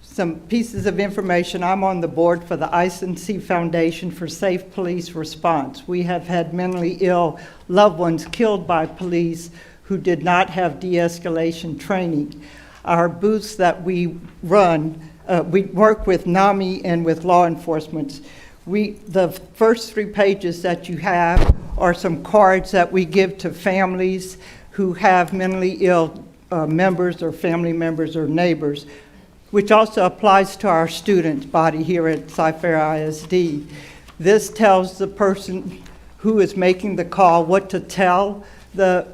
some pieces of information. I'm on the board for the IC Foundation for Safe Police Response. We have had mentally ill loved ones killed by police who did not have de-escalation training. Our booths that we run, we work with NAMI and with law enforcement. The first 3 pages that you have are some cards that we give to families who have mentally ill members or family members or neighbors, which also applies to our student body here at Cypher ISD. This tells the person who is making the call what to tell the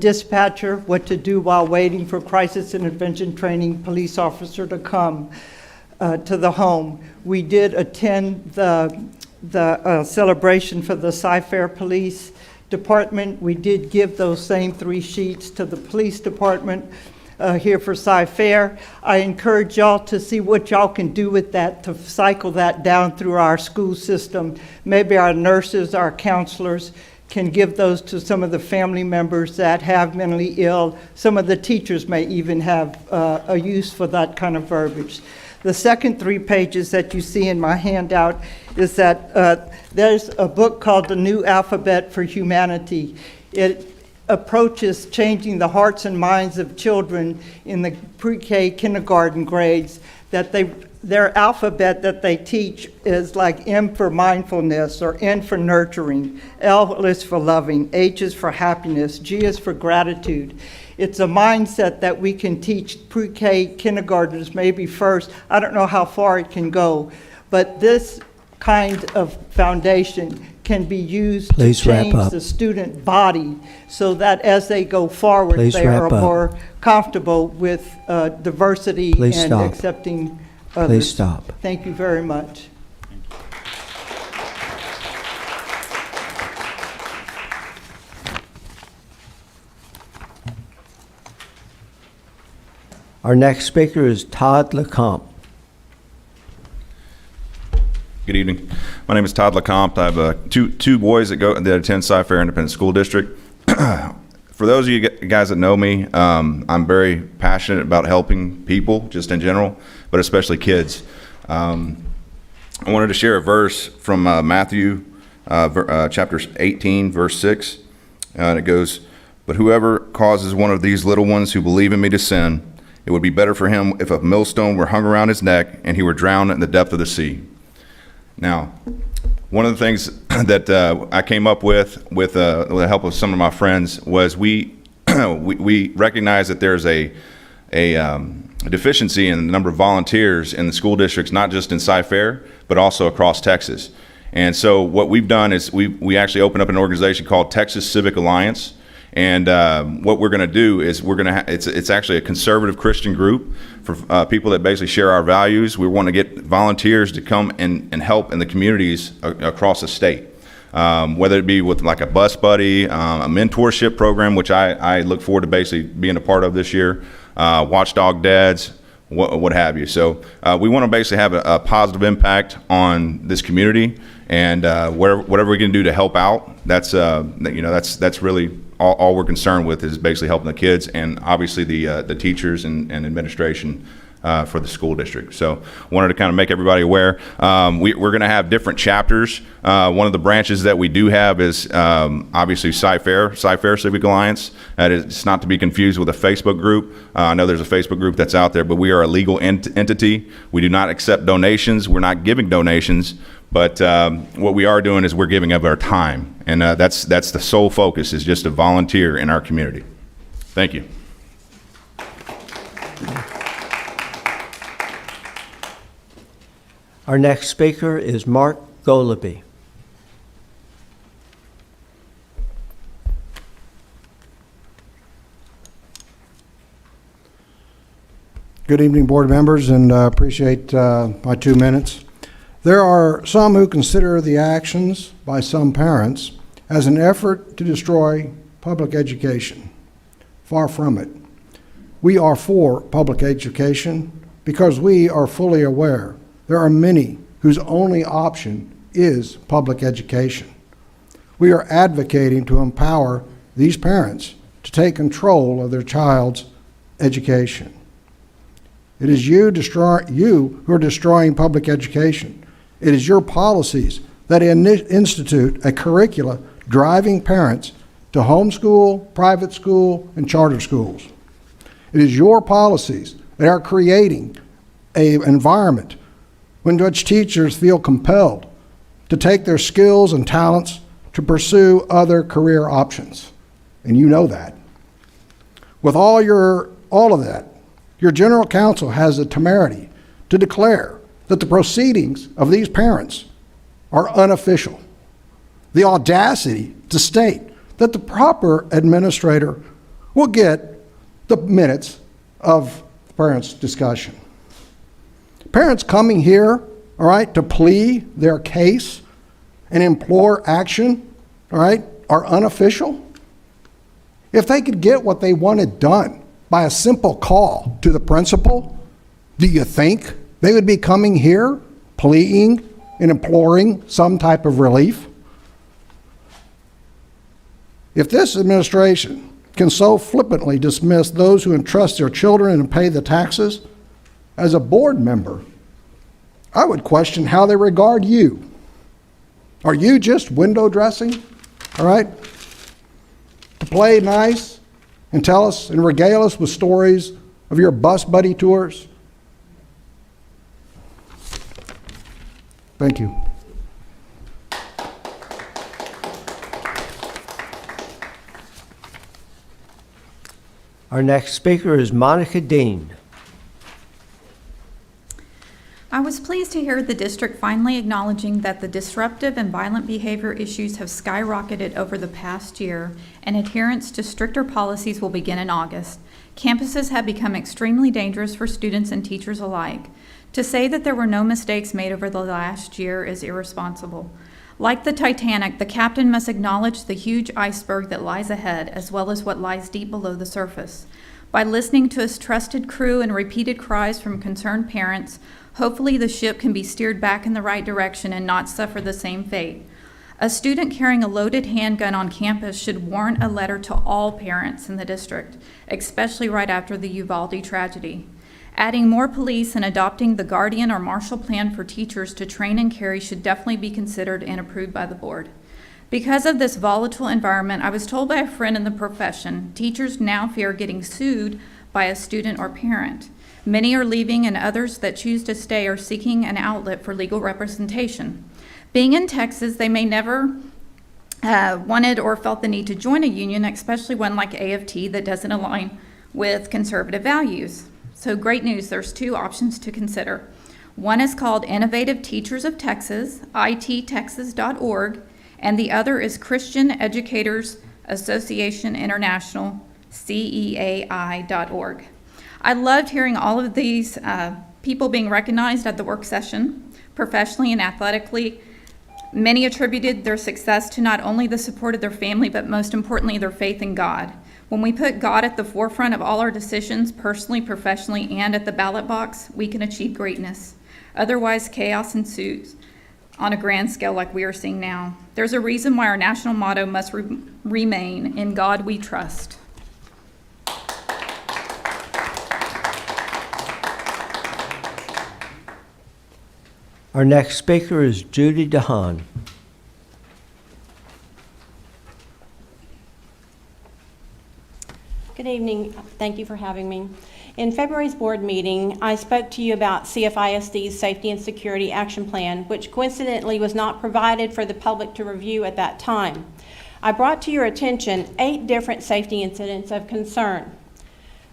dispatcher, what to do while waiting for crisis intervention training police officer to come to the home. We did attend the celebration for the Cypher Police Department. We did give those same 3 sheets to the police department here for Cypher. I encourage y'all to see what y'all can do with that, to cycle that down through our school system. Maybe our nurses, our counselors can give those to some of the family members that have mentally ill. Some of the teachers may even have a use for that kind of verbiage. The second 3 pages that you see in my handout is that there's a book called The New Alphabet for Humanity. It approaches changing the hearts and minds of children in the pre-K kindergarten grades, that their alphabet that they teach is like M for mindfulness, or N for nurturing, L is for loving, H is for happiness, G is for gratitude. It's a mindset that we can teach pre-K kindergartners maybe first. I don't know how far it can go, but this kind of foundation can be used to change the student body so that as they go forward, they are more comfortable with diversity and accepting others. Please stop. Thank you very much. Our next speaker is Todd LeCompte. Good evening. My name is Todd LeCompte. I have two boys that attend Cypher Independent School District. For those of you guys that know me, I'm very passionate about helping people just in general, but especially kids. I wanted to share a verse from Matthew chapter 18, verse 6. And it goes, "But whoever causes one of these little ones who believe in me to sin, it would be better for him if a millstone were hung around his neck and he were drowned in the depth of the sea." Now, one of the things that I came up with the help of some of my friends was we recognize that there's a deficiency in the number of volunteers in the school districts, not just in Cypher, but also across Texas. And so what we've done is we actually opened up an organization called Texas Civic Alliance. And what we're going to do is it's actually a conservative Christian group for people that basically share our values. We want to get volunteers to come and help in the communities across the state, whether it be with like a bus buddy, a mentorship program, which I look forward to basically being a part of this year, watchdog dads, what have you. So we want to basically have a positive impact on this community, and whatever we can do to help out, that's really all we're concerned with, is basically helping the kids and obviously the teachers and administration for the school district. So wanted to kind of make everybody aware. We're going to have different chapters. One of the branches that we do have is obviously Cypher Civic Alliance. It's not to be confused with a Facebook group. I know there's a Facebook group that's out there, but we are a legal entity. We do not accept donations. We're not giving donations, But what we are doing is we're giving up our time, and that's the sole focus, is just to volunteer in our community. Thank you. Our next speaker is Mark Golaby. Good evening, board members, and appreciate my 2 minutes. There are some who consider the actions by some parents as an effort to destroy public education. Far from it. We are for public education because we are fully aware there are many whose only option is public education. We are advocating to empower these parents to take control of their child's education. It is you who are destroying public education. It is your policies that institute a curricula driving parents to homeschool, private school, and charter schools. It is your policies that are creating an environment in which teachers feel compelled to take their skills and talents to pursue other career options. And you know that. With all of that, your general counsel has the temerity to declare that the proceedings of these parents are unofficial. The audacity to state that the proper administrator will get the minutes of the parents' discussion. Parents coming here, all right, to plea their case and implore action, all right, are unofficial. If they could get what they wanted done by a simple call to the principal, do you think they would be coming here pleading and imploring some type of relief? If this administration can so flippantly dismiss those who entrust their children and pay the taxes, as a board member, I would question how they regard you. Are you just window dressing, all right, to play nice and tell us and regale us with stories of your bus buddy tours? Thank you. Our next speaker is Monica Dean. I was pleased to hear the district finally acknowledging that the disruptive and violent behavior issues have skyrocketed over the past year, and adherence to stricter policies will begin in August. Campuses have become extremely dangerous for students and teachers alike. To say that there were no mistakes made over the last year is irresponsible. Like the Titanic, the captain must acknowledge the huge iceberg that lies ahead, as well as what lies deep below the surface. By listening to his trusted crew and repeated cries from concerned parents, hopefully the ship can be steered back in the right direction and not suffer the same fate. A student carrying a loaded handgun on campus should warrant a letter to all parents in the district, especially right after the Uvalde tragedy. Adding more police and adopting the Guardian or Marshall Plan for teachers to train and carry should definitely be considered and approved by the board. Because of this volatile environment, I was told by a friend in the profession, teachers now fear getting sued by a student or parent. Many are leaving, and others that choose to stay are seeking an outlet for legal representation. Being in Texas, they may never wanted or felt the need to join a union, especially one like AFT that doesn't align with conservative values. So great news, there's two options to consider. One is called Innovative Teachers of Texas, ittexas.org, and the other is Christian Educators Association International, CEAI.org. I loved hearing all of these people being recognized at the work session, professionally and athletically. Many attributed their success to not only the support of their family, but most importantly, their faith in God. When we put God at the forefront of all our decisions, personally, professionally, and at the ballot box, we can achieve greatness. Otherwise, chaos ensues on a grand scale like we are seeing now. There's a reason why our national motto must remain, "In God we trust." Our next speaker is Judy DeHaan. Good evening. Thank you for having me. In February's board meeting, I spoke to you about CFISD's Safety and Security Action Plan, which coincidentally was not provided for the public to review at that time. I brought to your attention 8 different safety incidents of concern.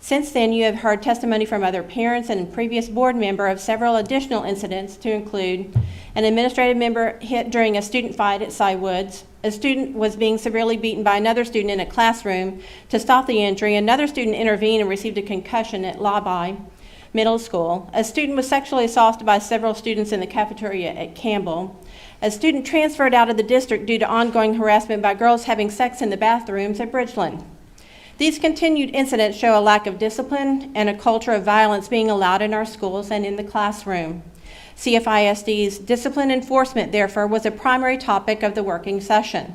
Since then, you have heard testimony from other parents and previous board member of several additional incidents, to include an administrative member hit during a student fight at Cy Woods, a student was being severely beaten by another student in a classroom. To stop the injury, another student intervened and received a concussion at Labai Middle School. A student was sexually assaulted by several students in the cafeteria at Campbell. A student transferred out of the district due to ongoing harassment by girls having sex in the bathrooms at Bridgeland. These continued incidents show a lack of discipline and a culture of violence being allowed in our schools and in the classroom. CFISD's discipline enforcement, therefore, was a primary topic of the working session.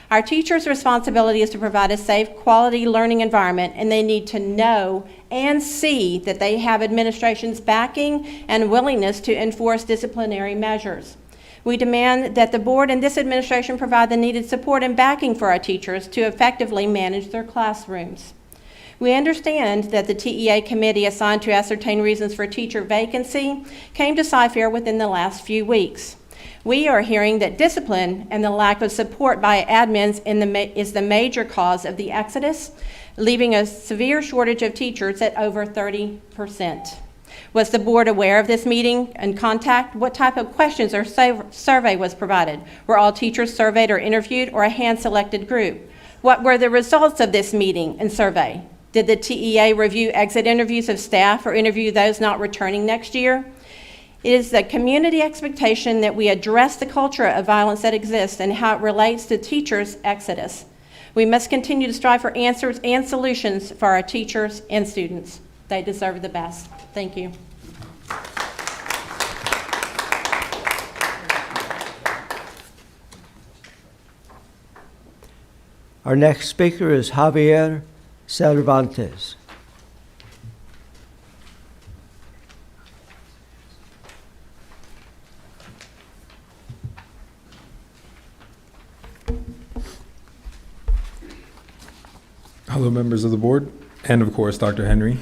Our teachers' responsibility is to provide a safe, quality learning environment, and they need to know and see that they have administration's backing and willingness to enforce disciplinary measures. We demand that the board and this administration provide the needed support and backing for our teachers to effectively manage their classrooms. We understand that the TEA committee assigned to ascertain reasons for teacher vacancy came to Cy-Fair within the last few weeks. We are hearing that discipline and the lack of support by admins is the major cause of the exodus, leaving a severe shortage of teachers at over 30%. Was the board aware of this meeting and contact? What type of questions or survey was provided? Were all teachers surveyed or interviewed, or a hand-selected group? What were the results of this meeting and survey? Did the TEA review exit interviews of staff or interview those not returning next year? It is the community expectation that we address the culture of violence that exists and how it relates to teachers' exodus. We must continue to strive for answers and solutions for our teachers and students. They deserve the best. Thank you. Our next speaker is Javier Cervantes. Hello, members of the board, and of course, Dr. Henry.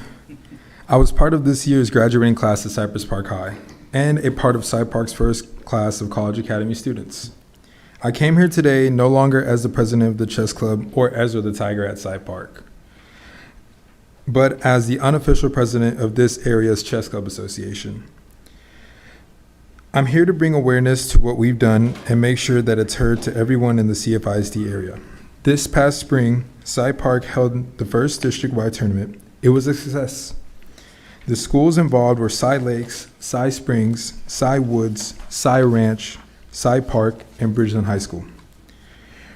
I was part of this year's graduating class at Cypress Park High, and a part of Cy Park's first class of College Academy students. I came here today no longer as the president of the chess club or Ezra the Tiger at Cy Park, but as the unofficial president of this area's chess club association. I'm here to bring awareness to what we've done and make sure that it's heard to everyone in the CFISD area. This past spring, Cy Park held the first district-wide tournament. It was a success. The schools involved were Cy Lakes, Cy Springs, Cy Woods, Cy Ranch, Cy Park, and Bridgeland High School.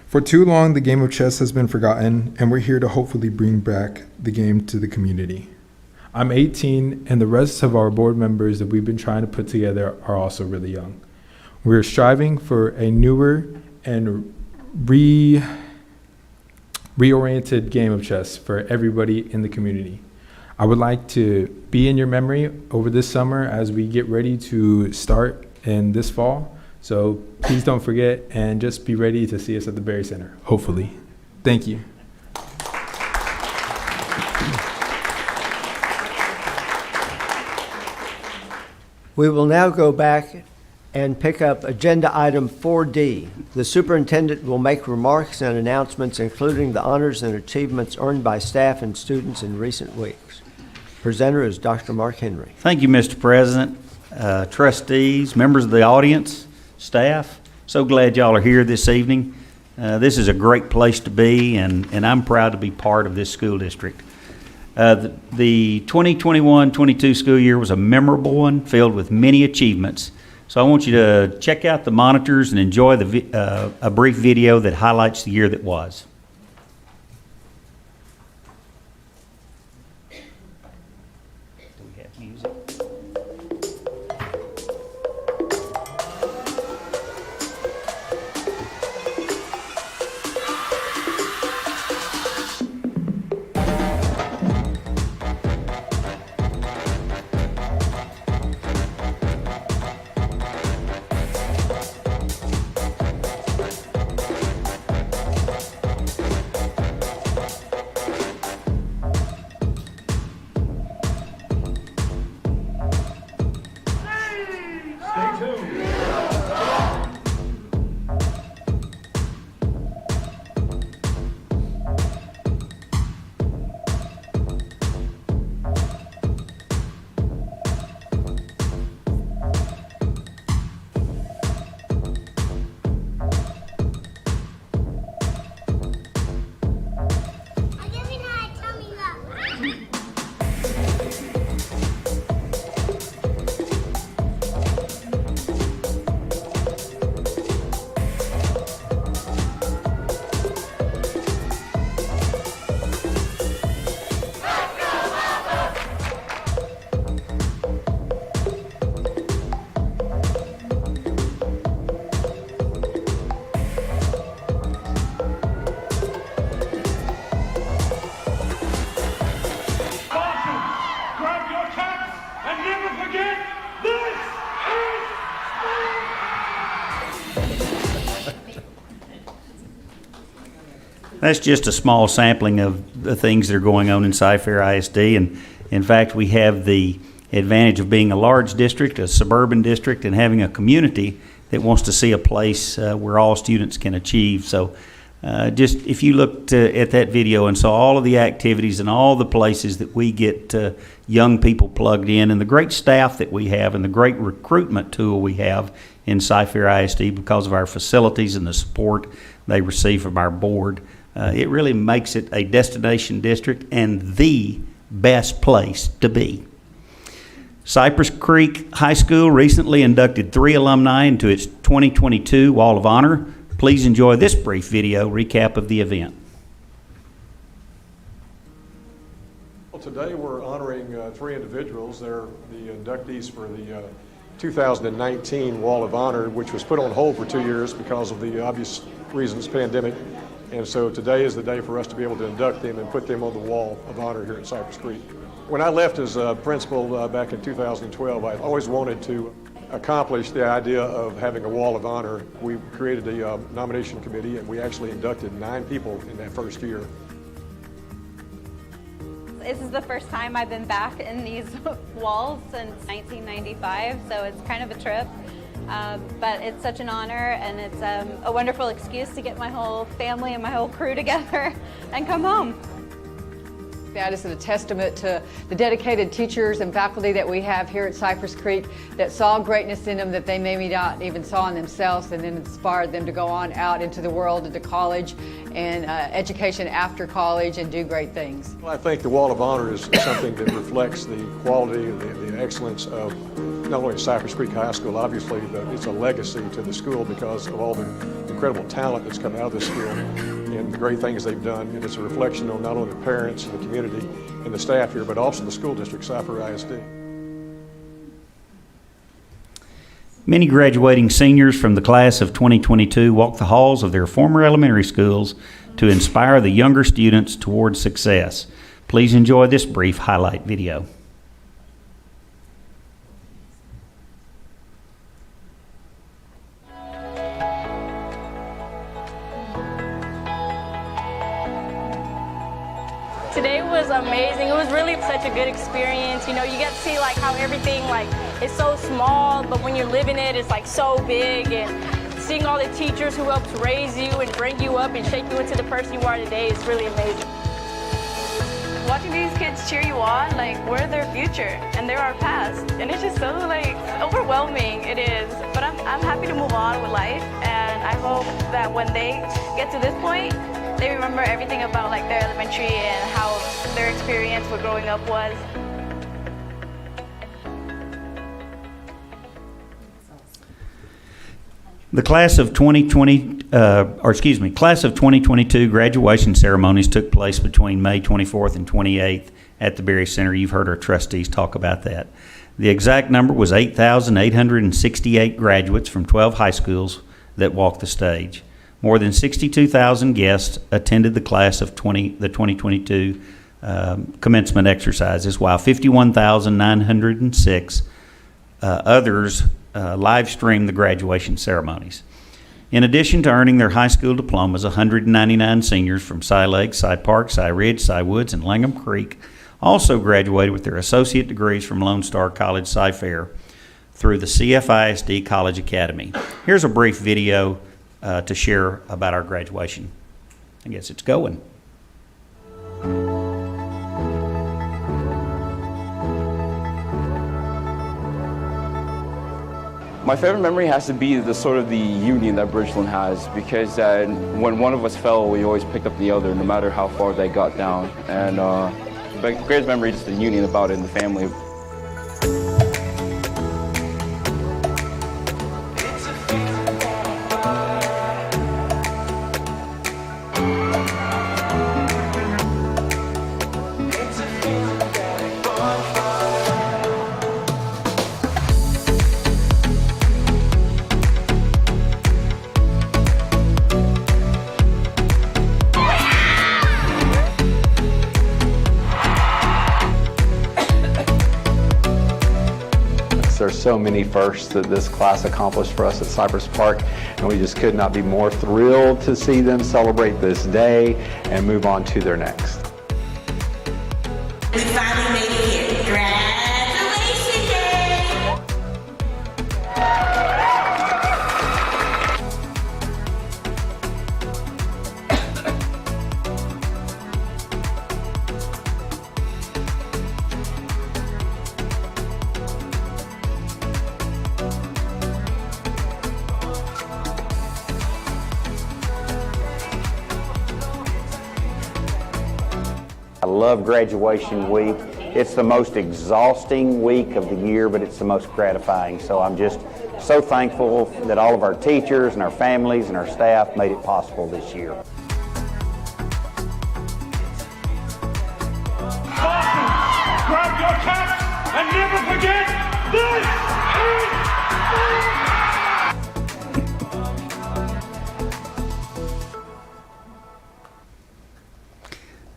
For too long, the game of chess has been forgotten, and we're here to hopefully bring back the game to the community. I'm 18, and the rest of our board members that we've been trying to put together are also really young. We're striving for a newer and reoriented game of chess for everybody in the community. I would like to be in your memory over this summer as we get ready to start in this fall. So please don't forget, and just be ready to see us at the Berry Center, hopefully. Thank you. We will now go back and pick up agenda item 4D. The superintendent will make remarks and announcements, including the honors and achievements earned by staff and students in recent weeks. Presenter is Dr. Mark Henry. Thank you, Mr. President, trustees, members of the audience, staff. So glad y'all are here this evening. This is a great place to be, and I'm proud to be part of this school district. The 2021-22 school year was a memorable one, filled with many achievements. So I want you to check out the monitors and enjoy a brief video that highlights the year that was. Do we have music? That's just a small sampling of the things that are going on in Cy-Fair ISD. And in fact, we have the advantage of being a large district, a suburban district, and having a community that wants to see a place where all students can achieve. So just if you looked at that video and saw all of the activities and all the places that we get young people plugged in, and the great staff that we have, and the great recruitment tool we have in Cy-Fair ISD because of our facilities and the support they receive from our board, it really makes it a destination district and the best place to be. Cypress Creek High School recently inducted 3 alumni into its 2022 Wall of Honor. Please enjoy this brief video recap of the event. Well, today we're honoring 3 individuals. They're the inductees for the 2019 Wall of Honor, which was put on hold for 2 years because of the obvious reasons, pandemic. And so today is the day for us to be able to induct them and put them on the Wall of Honor here at Cypress Creek. When I left as principal back in 2012, I always wanted to accomplish the idea of having a Wall of Honor. We created a nomination committee, and we actually inducted 9 people in that first year. This is the first time I've been back in these walls since 1995, so it's kind of a trip. But it's such an honor, and it's a wonderful excuse to get my whole family and my whole crew together and come home. That is a testament to the dedicated teachers and faculty that we have here at Cypress Creek that saw greatness in them that they maybe not even saw in themselves, and then inspired them to go on out into the world, into college and education after college, and do great things. Well, I think the Wall of Honor is something that reflects the quality, the excellence of not only Cypress Creek High School, obviously, but it's a legacy to the school because of all the incredible talent that's come out of this school and the great things they've done. And it's a reflection on not only the parents and the community and the staff here, but also the school district, Cypher ISD. Many graduating seniors from the class of 2022 walked the halls of their former elementary schools to inspire the younger students towards success. Please enjoy this brief highlight video. Today was amazing. It was really such a good experience. You know, you get to see like how everything is so small, but when you're living it, it's like so big. And seeing all the teachers who helped raise you and bring you up and shape you into the person you are today is really amazing. Watching these kids cheer you on, we're their future and they're our past. And it's just so overwhelming, it is. But I'm happy to move on with life, and I hope that when they get to this point, they remember everything about their elementary and how their experience with growing up was. The class of 2022 graduation ceremonies took place between May 24th and 28th at the Berry Center. You've heard our trustees talk about that. The exact number was 8,868 graduates from 12 high schools that walked the stage. More than 62,000 guests attended the class of the 2022 commencement exercises, while 51,906 others live streamed the graduation ceremonies. In addition to earning their high school diplomas, 199 seniors from Cy Lake, Cy Park, Cy Ridge, Cy Woods, and Langham Creek also graduated with their associate degrees from Lone Star College Cy-Fair through the CFISD College Academy. Here's a brief video to share about our graduation. I guess it's going. My favorite memory has to be the union that Bridgeland has, because when one of us fell, we always picked up the other, no matter how far they got down. And the greatest memory is just the union about it and the family. There's so many firsts that this class accomplished for us at Cypress Park, and we just could not be more thrilled to see them celebrate this day and move on to their next. We finally made it here. Graduation day! I love graduation week. It's the most exhausting week of the year, but it's the most gratifying. So I'm just so thankful that all of our teachers and our families and our staff made it possible this year. Grab your caps and never forget this is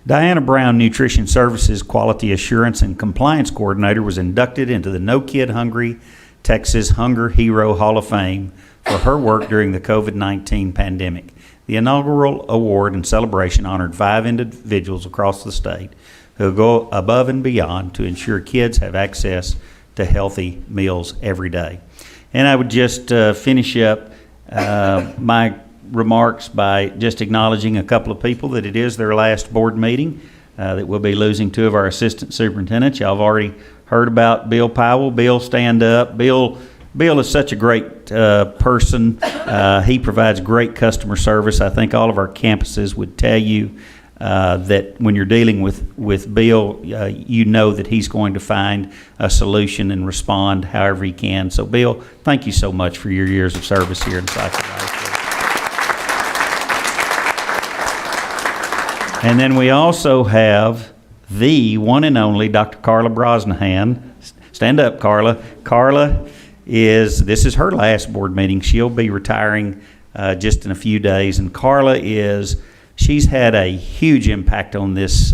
Diana Brown, Nutrition Services Quality Assurance and Compliance Coordinator, was inducted into the No Kid Hungry Texas Hunger Hero Hall of Fame for her work during the COVID-19 pandemic. The inaugural award and celebration honored 5 individuals across the state who go above and beyond to ensure kids have access to healthy meals every day. And I would just finish up my remarks by just acknowledging a couple of people that it is their last board meeting, that we'll be losing 2 of our assistant superintendents. Y'all have already heard about Bill Powell. Bill, stand up. Bill is such a great person. He provides great customer service. I think all of our campuses would tell you that when you're dealing with Bill, you know that he's going to find a solution and respond however he can. So Bill, thank you so much for your years of service here in Cypress. And then we also have the one and only Dr. Carla Brosnahan. Stand up, Carla. Carla this is her last board meeting. She'll be retiring just in a few days. And Carla she's had a huge impact on this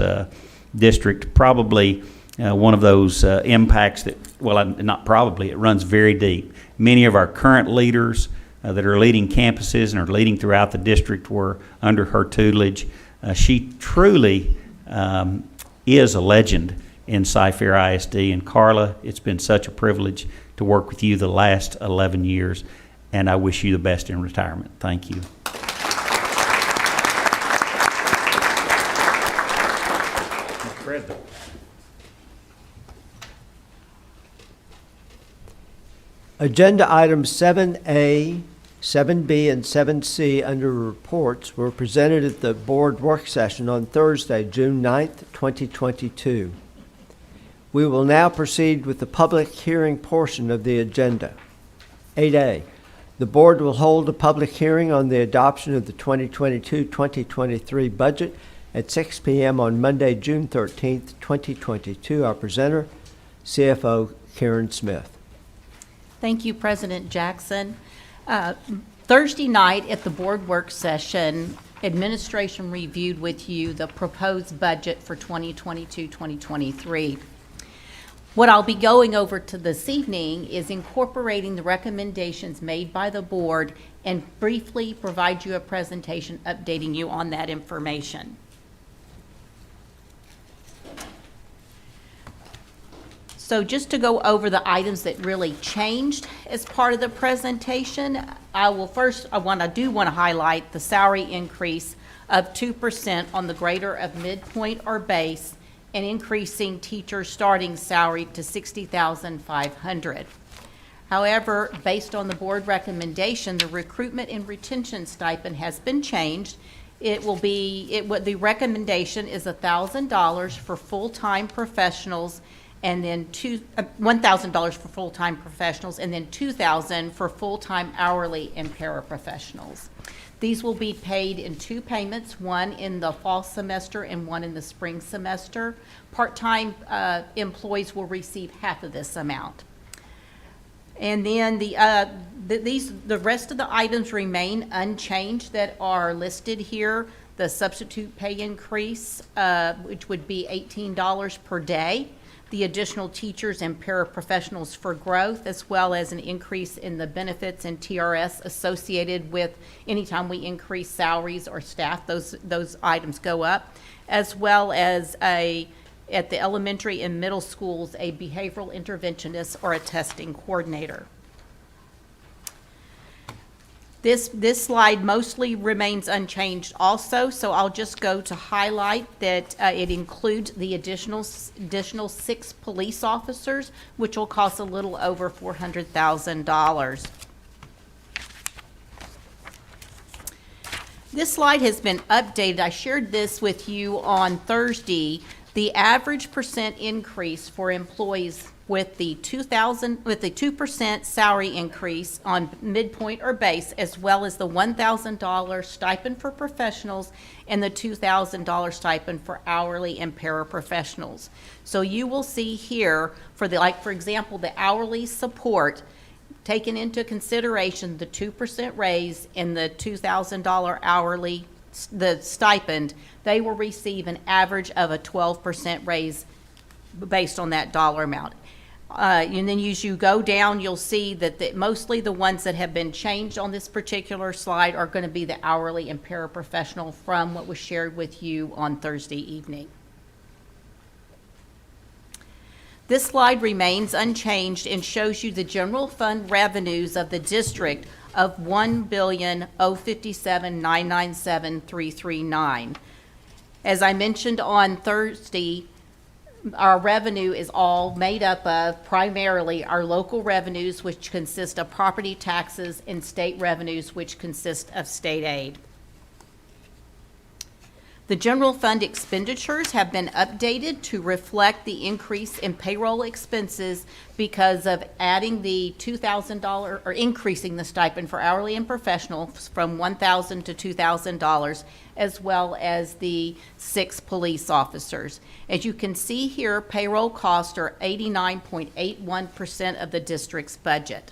district, probably one of those impacts that, well, not probably, it runs very deep. Many of our current leaders that are leading campuses and are leading throughout the district were under her tutelage. She truly is a legend in Cy-Fair ISD. And Carla, it's been such a privilege to work with you the last 11 years, and I wish you the best in retirement. Thank you. Agenda items 7A, 7B, and 7C under reports were presented at the board work session on Thursday, June 9th, 2022. We will now proceed with the public hearing portion of the agenda. 8A, the board will hold a public hearing on the adoption of the 2022-2023 budget at 6 p.m. on Monday, June 13th, 2022. Our presenter, CFO Karen Smith. Thank you, President Jackson. Thursday night at the board work session, administration reviewed with you the proposed budget for 2022-2023. What I'll be going over to this evening is incorporating the recommendations made by the board and briefly provide you a presentation updating you on that information. So just to go over the items that really changed as part of the presentation, I do want to highlight the salary increase of 2% on the greater of midpoint or base and increasing teacher starting salary to $60,500. However, based on the board recommendation, the recruitment and retention stipend has been changed. The recommendation is $1,000 for full-time professionals and then $1,000 for full-time professionals, and then $2,000 for full-time hourly and paraprofessionals. These will be paid in 2 payments, one in the fall semester and one in the spring semester. Part-time employees will receive half of this amount. And then the rest of the items remain unchanged that are listed here. The substitute pay increase, which would be $18 per day. the additional teachers and paraprofessionals for growth, as well as an increase in the benefits and TRS associated with anytime we increase salaries or staff, those items go up, as well as at the elementary and middle schools, a behavioral interventionist or a testing coordinator. This slide mostly remains unchanged also, so I'll just go to highlight that it includes the additional 6 police officers, which will cost a little over $400,000. This slide has been updated. I shared this with you on Thursday. The average percent increase for employees with the 2% salary increase on midpoint or base, as well as the $1,000 stipend for professionals and the $2,000 stipend for hourly and paraprofessionals. So you will see here for example, the hourly support, taken into consideration the 2% raise and the $2,000 hourly the stipend, they will receive an average of a 12% raise based on that dollar amount. And then as you go down, you'll see that mostly the ones that have been changed on this particular slide are going to be the hourly and paraprofessional from what was shared with you on Thursday evening. This slide remains unchanged and shows you the general fund revenues of the district of $1,057,997,339. As I mentioned on Thursday, our revenue is all made up of primarily our local revenues, which consist of property taxes, and state revenues, which consist of state aid. The general fund expenditures have been updated to reflect the increase in payroll expenses because of adding the $2,000 or increasing the stipend for hourly and professional from $1,000 to $2,000, as well as the 6 police officers. As you can see here, payroll costs are 89.81% of the district's budget.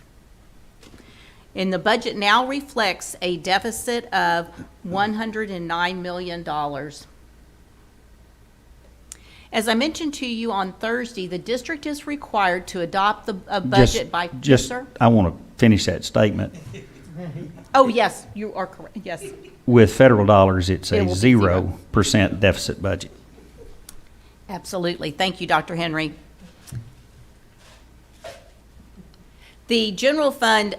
And the budget now reflects a deficit of $109 million. As I mentioned to you on Thursday, the district is required to adopt a budget by... Yes, sir? I want to finish that statement. Oh, yes, you are correct, yes. With federal dollars, it's a It will be 0% deficit budget. Absolutely. Thank you, Dr. Henry. The general fund,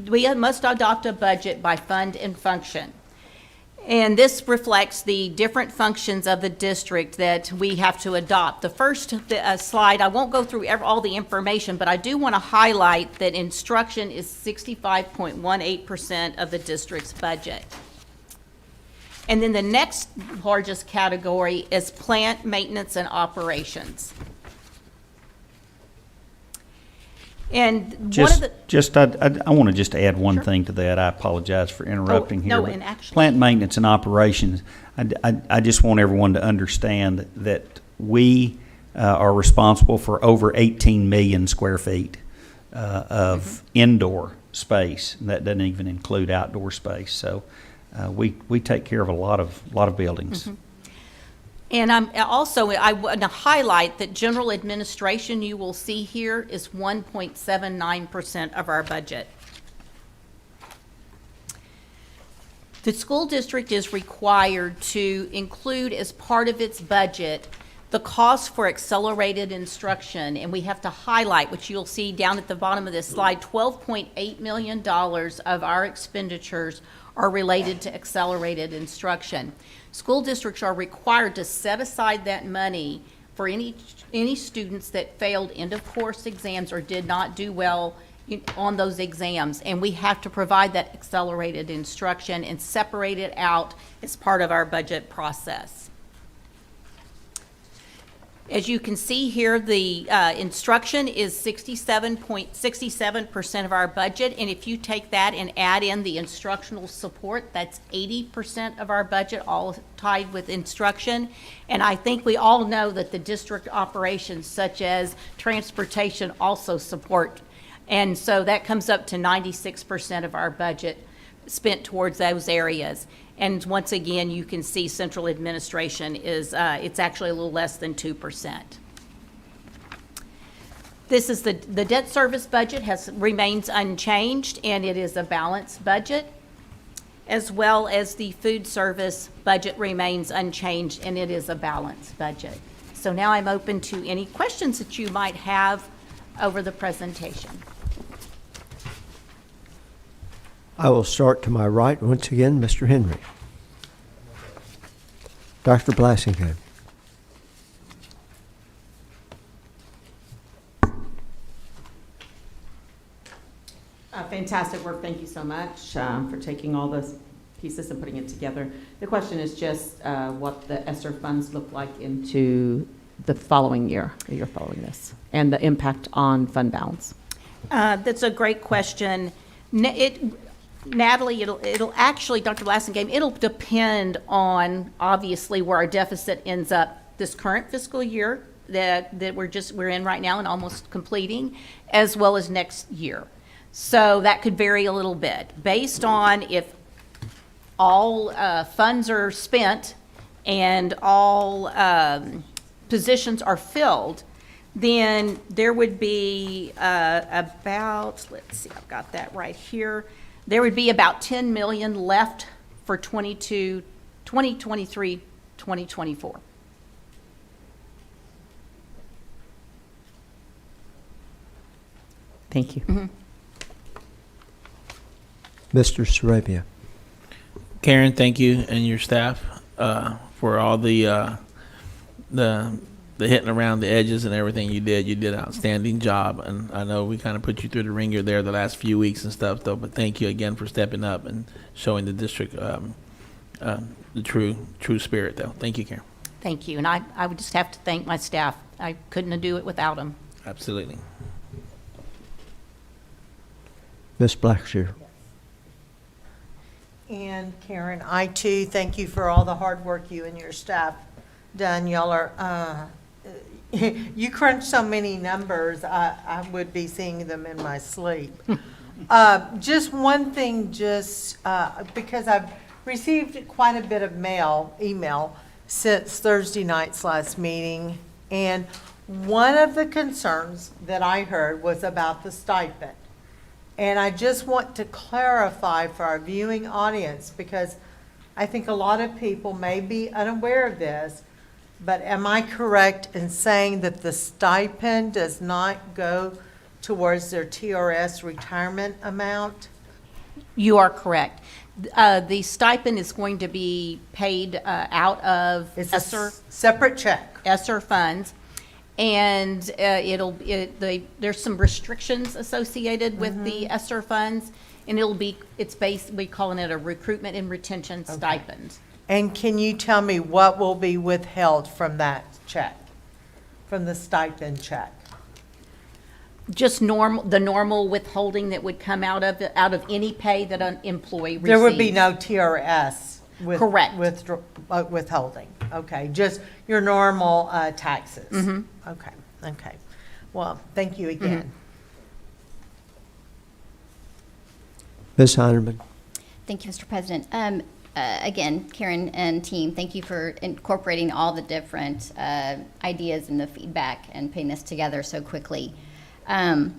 we must adopt a budget by fund and function. And this reflects the different functions of the district that we have to adopt. The first slide, I won't go through all the information, but I do want to highlight that instruction is 65.18% of the district's budget. And then the next largest category is plant maintenance and operations. And I want to just add one thing to that. I apologize for interrupting here. No, but and actually, plant maintenance and operations, I just want everyone to understand that we are responsible for over 18 million square feet of indoor space. That doesn't even include outdoor space. So we take care of a lot of buildings. And I want to highlight that general administration, you will see here, is 1.79% of our budget. The school district is required to include as part of its budget the cost for accelerated instruction, and we have to highlight, which you'll see down at the bottom of this slide, $12.8 million of our expenditures are related to accelerated instruction. School districts are required to set aside that money for any students that failed end-of-course exams or did not do well on those exams, and we have to provide that accelerated instruction and separate it out as part of our budget process. As you can see here, the instruction is 67% of our budget, and if you take that and add in the instructional support, that's 80% of our budget, all tied with instruction. And I think we all know that the district operations, such as transportation, also support. And so that comes up to 96% of our budget spent towards those areas. And once again, you can see central administration is, it's actually a little less than 2%. This is the debt service budget remains unchanged, and it is a balanced budget, as well as the food service budget remains unchanged, and it is a balanced budget. So now I'm open to any questions that you might have over the presentation. I will start to my right. Once again, Mr. Henry. Dr. Blassingame. Fantastic work. Thank you so much for taking all those pieces and putting it together. The question is just what the ESSER funds look like into the following year, the year following this, and the impact on fund balance. That's a great question. Natalie, it'll actually, Dr. Blassingame, it'll depend on obviously where our deficit ends up this current fiscal year that we're in right now and almost completing, as well as next year. So that could vary a little bit based on if all funds are spent and all positions are filled, then there would be about, let's see, I've got that right here. There would be about 10 million left for 2023, 2024. Thank you. Mm-hmm. Mr. Sarabia. Karen, thank you and your staff for all the hitting around the edges and everything you did. You did an outstanding job, and I know we kind of put you through the ringer there the last few weeks and stuff, though. But thank you again for stepping up and showing the district the true spirit, though. Thank you, Karen. Thank you, and I would just have to thank my staff. I couldn't do it without them. Absolutely. Ms. Blackshear. And Karen, I too thank you for all the hard work you and your staff done. Y'all are, you crunch so many numbers, I would be seeing them in my sleep. Just one thing, because I've received quite a bit of email since Thursday night's last meeting, and one of the concerns that I heard was about the stipend. And I just want to clarify for our viewing audience, because I think a lot of people may be unaware of this, but am I correct in saying that the stipend does not go towards their TRS retirement amount? You are correct. The stipend is going to be paid out of ESSER. Separate check. ESSER funds. And there's some restrictions associated with the ESSER funds, and it's basically calling it a recruitment and retention stipend. And can you tell me what will be withheld from that check, from the stipend check? Just the normal withholding that would come out of any pay that an employee receives. There would be no TRS. Correct. Withholding. Okay, just your normal taxes. Mm-hmm. Okay. Well, thank you again. Mm-hmm. Ms. Heinerman. Thank you, Mr. President. Again, Karen and team, thank you for incorporating all the different ideas and the feedback and putting this together so quickly. I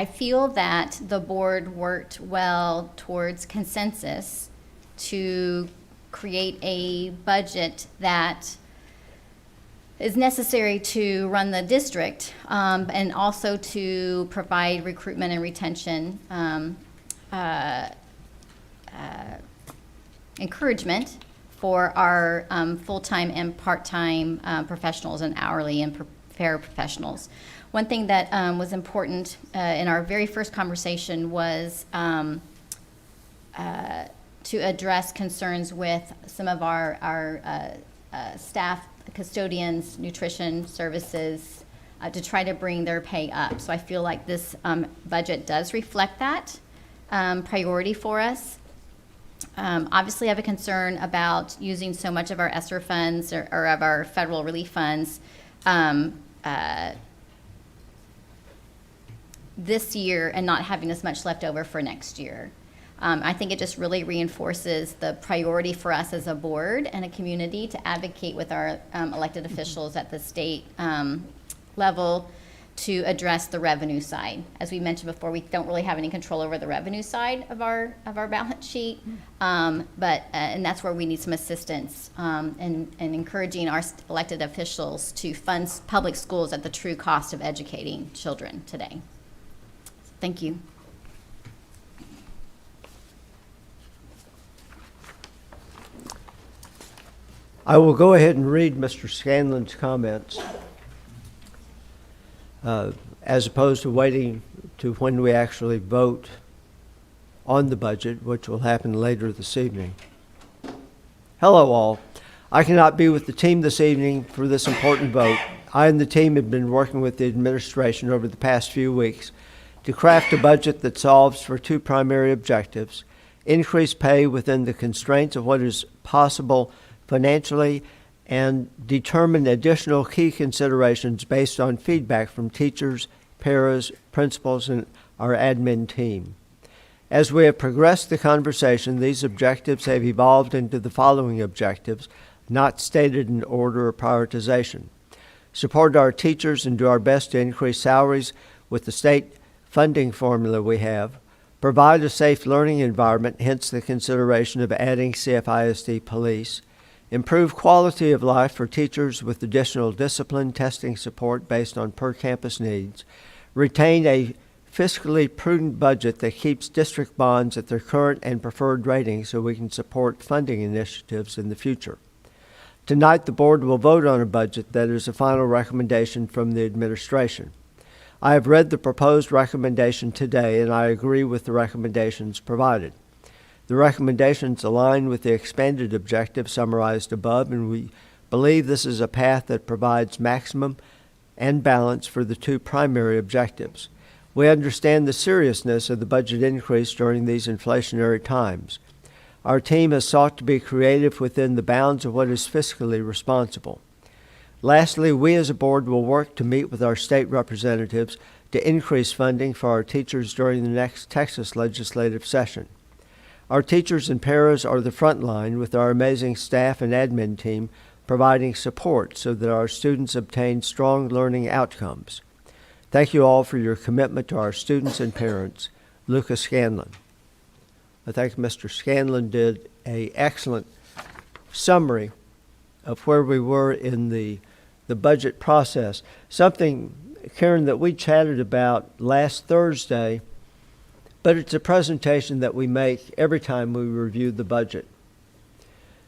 feel that the board worked well towards consensus to create a budget that is necessary to run the district, and also to provide recruitment and retention encouragement for our full-time and part-time professionals and hourly and paraprofessionals. One thing that was important in our very first conversation was to address concerns with some of our staff, custodians, nutrition services, to try to bring their pay up. So I feel like this budget does reflect that priority for us. Obviously, I have a concern about using so much of our ESSER funds or of our federal relief funds this year and not having as much left over for next year. I think it just really reinforces the priority for us as a board and a community to advocate with our elected officials at the state level to address the revenue side. As we mentioned before, we don't really have any control over the revenue side of our balance sheet, and that's where we need some assistance in encouraging our elected officials to fund public schools at the true cost of educating children today. Thank you. I will go ahead and read Mr. Scanlon's comments, as opposed to waiting to when we actually vote on the budget, which will happen later this evening. Hello all. I cannot be with the team this evening for this important vote. I and the team have been working with the administration over the past few weeks to craft a budget that solves for two primary objectives: increase pay within the constraints of what is possible financially, and determine additional key considerations based on feedback from teachers, paras, principals, and our admin team. As we have progressed the conversation, these objectives have evolved into the following objectives, not stated in order or prioritization: support our teachers and do our best to increase salaries with the state funding formula we have, provide a safe learning environment, hence the consideration of adding CFISD police, improve quality of life for teachers with additional discipline testing support based on per-campus needs, retain a fiscally prudent budget that keeps district bonds at their current and preferred ratings so we can support funding initiatives in the future. Tonight, the board will vote on a budget that is a final recommendation from the administration. I have read the proposed recommendation today, and I agree with the recommendations provided. The recommendations align with the expanded objectives summarized above, and we believe this is a path that provides maximum and balance for the two primary objectives. We understand the seriousness of the budget increase during these inflationary times. Our team has sought to be creative within the bounds of what is fiscally responsible. Lastly, we as a board will work to meet with our state representatives to increase funding for our teachers during the next Texas legislative session. Our teachers and paras are the front line, with our amazing staff and admin team providing support so that our students obtain strong learning outcomes. Thank you all for your commitment to our students and parents. Lucas Scanlon. I think Mr. Scanlon did an excellent summary of where we were in the budget process. Something, Karen, that we chatted about last Thursday, but it's a presentation that we make every time we review the budget.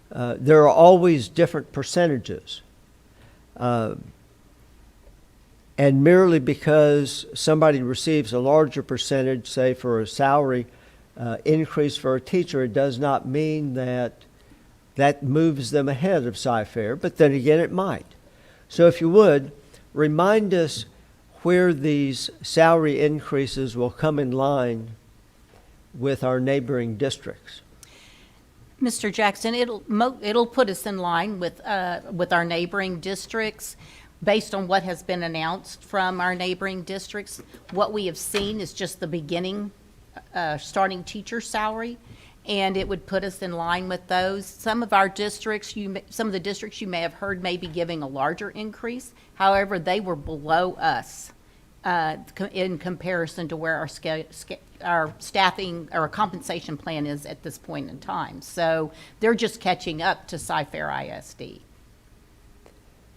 There are always different percentages. And merely because somebody receives a larger percentage, say for a salary increase for a teacher, it does not mean that moves them ahead of Cy-Fair, but then again it might. So if you would, remind us where these salary increases will come in line with our neighboring districts. Mr. Jackson, it'll put us in line with our neighboring districts based on what has been announced from our neighboring districts. What we have seen is just the beginning, starting teacher salary, and it would put us in line with those. Some of the districts you may have heard may be giving a larger increase. However, they were below us in comparison to where our staffing or compensation plan is at this point in time. So they're just catching up to Cy-Fair ISD.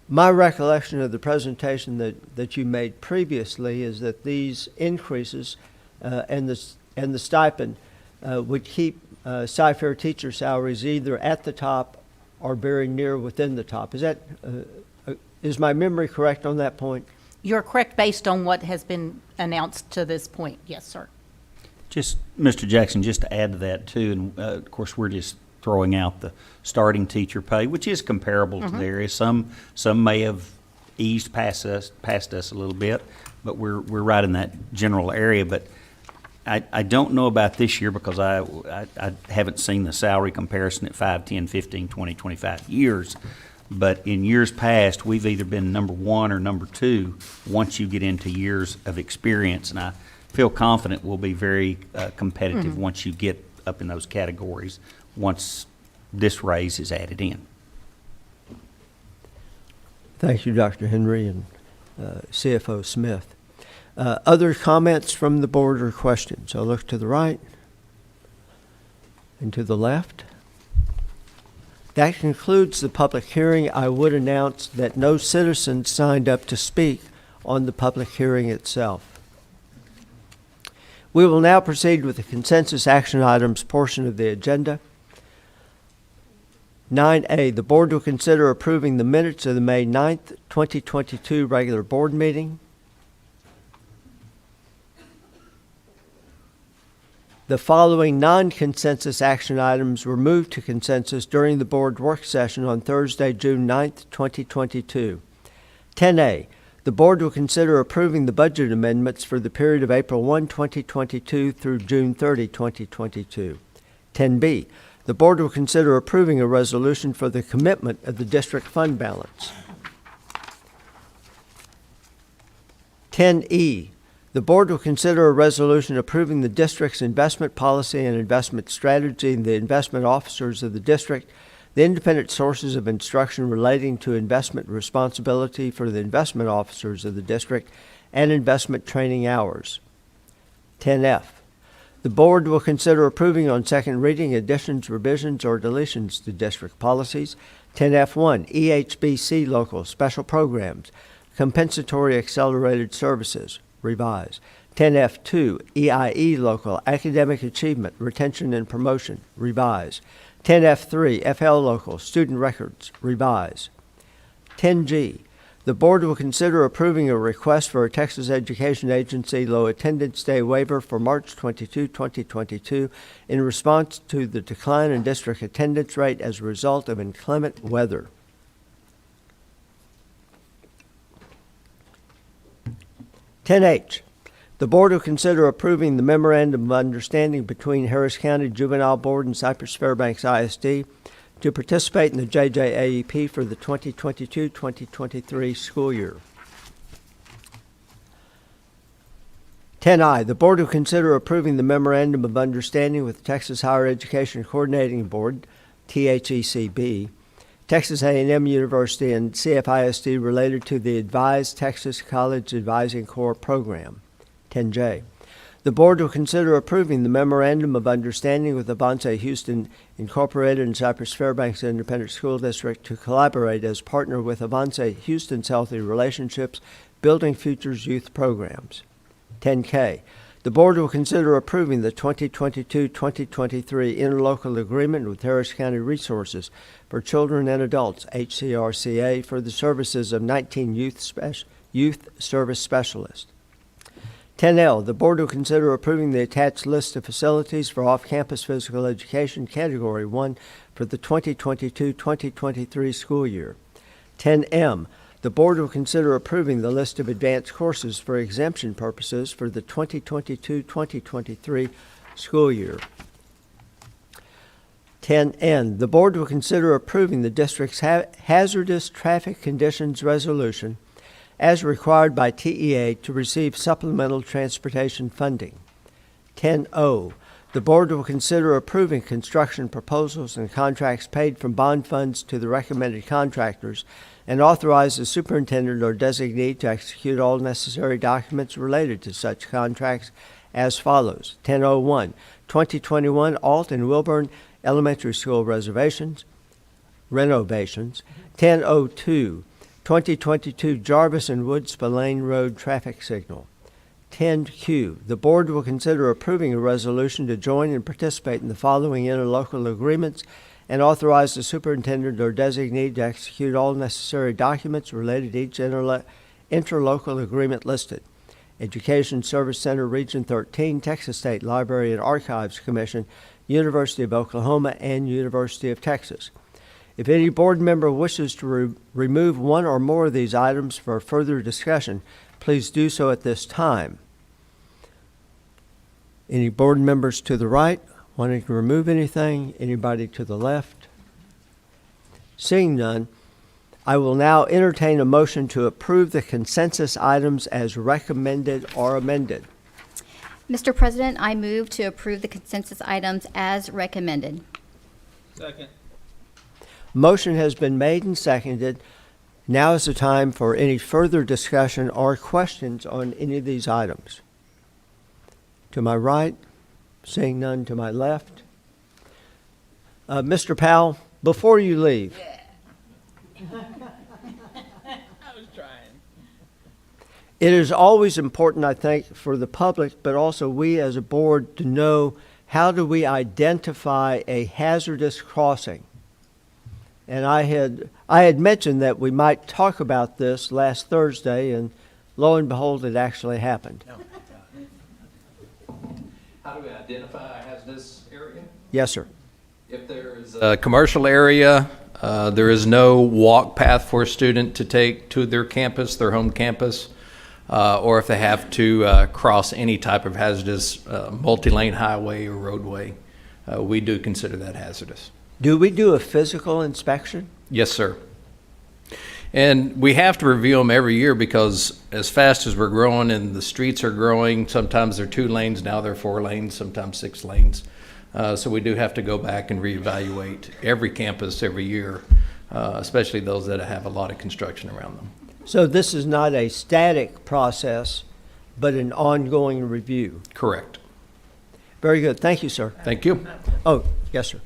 My recollection of the presentation that you made previously is that these increases and the stipend would keep Cy-Fair teacher salaries either at the top or very near within the top. Is my memory correct on that point? You're correct based on what has been announced to this point. Yes, sir. Just, Mr. Jackson, just to add to that too, and of course we're just throwing out the starting teacher pay, which is comparable to the area. Some may have eased past us a little bit, but we're right in that general area. But I don't know about this year because I haven't seen the salary comparison at 5, 10, 15, 20, 25 years. But in years past, we've either been number one or number two once you get into years of experience. And I feel confident we'll be very competitive once you get up in those categories once this raise is added in. Thank you, Dr. Henry and CFO Smith. Other comments from the board or questions? I'll look to the right and to the left. That concludes the public hearing. I would announce that no citizens signed up to speak on the public hearing itself. We will now proceed with the consensus action items portion of the agenda. 9A, the board will consider approving the minutes of the May 9th, 2022 regular board meeting. The following non-consensus action items were moved to consensus during the board work session on Thursday, June 9th, 2022. 10A, the board will consider approving the budget amendments for the period of April 1, 2022 through June 30, 2022. 10B, the board will consider approving a resolution for the commitment of the district fund balance. 10E, the board will consider a resolution approving the district's investment policy and investment strategy and the investment officers of the district, the independent sources of instruction relating to investment responsibility for the investment officers of the district, and investment training hours. 10F, the board will consider approving on second reading additions, revisions, or deletions to district policies. 10F1, EHBC local special programs, compensatory accelerated services, revise. 10F2, EIE local academic achievement, retention and promotion, revise. 10F3, FL local student records, revise. 10G, the board will consider approving a request for a Texas Education Agency low attendance day waiver for March 22, 2022 in response to the decline in district attendance rate as a result of inclement weather. (10H), the board will consider approving the memorandum of understanding between Harris County Juvenile Board and Cypress-Fairbanks ISD to participate in the JJAEP for the 2022-2023 school year. 10I, the board will consider approving the memorandum of understanding with Texas Higher Education Coordinating Board, THECB, Texas A&M University, and CFISD related to the Advise Texas College Advising Corps program. 10J, the board will consider approving the memorandum of understanding with Avance Houston Incorporated and Cypress-Fairbanks Independent School District to collaborate as partner with Avance Houston's Healthy Relationships Building Futures Youth Programs. 10K, the board will consider approving the 2022-2023 interlocal agreement with Harris County Resources for Children and Adults, HCRCA, for the services of 19 youth service specialists. 10L, the board will consider approving the attached list of facilities for off-campus physical education, Category 1, for the 2022-2023 school year. 10M, the board will consider approving the list of advanced courses for exemption purposes for the 2022-2023 school year. 10N, the board will consider approving the district's hazardous traffic conditions resolution as required by TEA to receive supplemental transportation funding. 10O, the board will consider approving construction proposals and contracts paid from bond funds to the recommended contractors and authorize the superintendent or designee to execute all necessary documents related to such contracts as follows. 1001, 2021 Alt and Wilburn Elementary School renovations. 1002, 2022 Jarvis and Wood Spillane Road traffic signal. 10Q, the board will consider approving a resolution to join and participate in the following interlocal agreements and authorize the superintendent or designee to execute all necessary documents related to each interlocal agreement listed. Education Service Center Region 13, Texas State Library and Archives Commission, University of Oklahoma, and University of Texas. If any board member wishes to remove one or more of these items for further discussion, please do so at this time. Any board members to the right wanting to remove anything? Anybody to the left? Seeing none, I will now entertain a motion to approve the consensus items as recommended or amended. Mr. President, I move to approve the consensus items as recommended. Second. Motion has been made and seconded. Now is the time for any further discussion or questions on any of these items. To my right, seeing none to my left. Mr. Powell, before you leave, it is always important, I think, for the public, but also we as a board to know how do we identify a hazardous crossing. And I had mentioned that we might talk about this last Thursday, and lo and behold, it actually happened. How do we identify a hazardous area? Yes, sir. If there is a commercial area, there is no walk path for a student to take to their campus, their home campus, or if they have to cross any type of hazardous multi-lane highway or roadway, we do consider that hazardous. Do we do a physical inspection? Yes, sir. And we have to review them every year because as fast as we're growing and the streets are growing, sometimes they're 2 lanes, now they're 4 lanes, sometimes 6 lanes. So we do have to go back and reevaluate every campus every year, especially those that have a lot of construction around them. So this is not a static process, but an ongoing review? Correct. Very good. Thank you, sir. Thank you. Oh, yes, sir.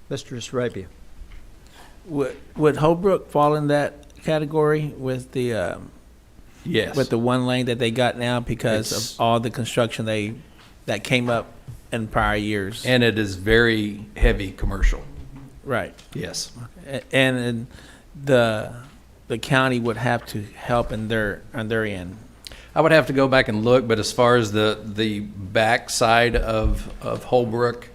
Mr. Sarabia. Would Holbrook fall in that category with the yes, with the 1 lane that they got now because of all the construction that came up in prior years? And it is very heavy commercial. Right. Yes. And the county would have to help on their end. I would have to go back and look, but as far as the back side of Holbrook,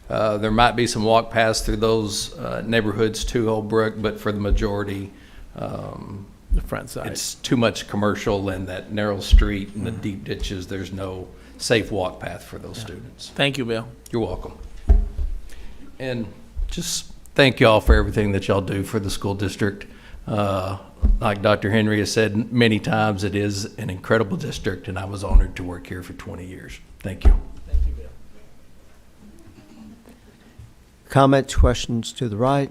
there might be some walk paths through those neighborhoods to Holbrook, but for the majority, the front side, it's too much commercial and that narrow street and the deep ditches. There's no safe walk path for those students. Thank you, Bill. You're welcome. And just thank y'all for everything that y'all do for the school district. Like Dr. Henry has said many times, it is an incredible district, and I was honored to work here for 20 years. Thank you. Thank you, Bill. Comments, questions to the right?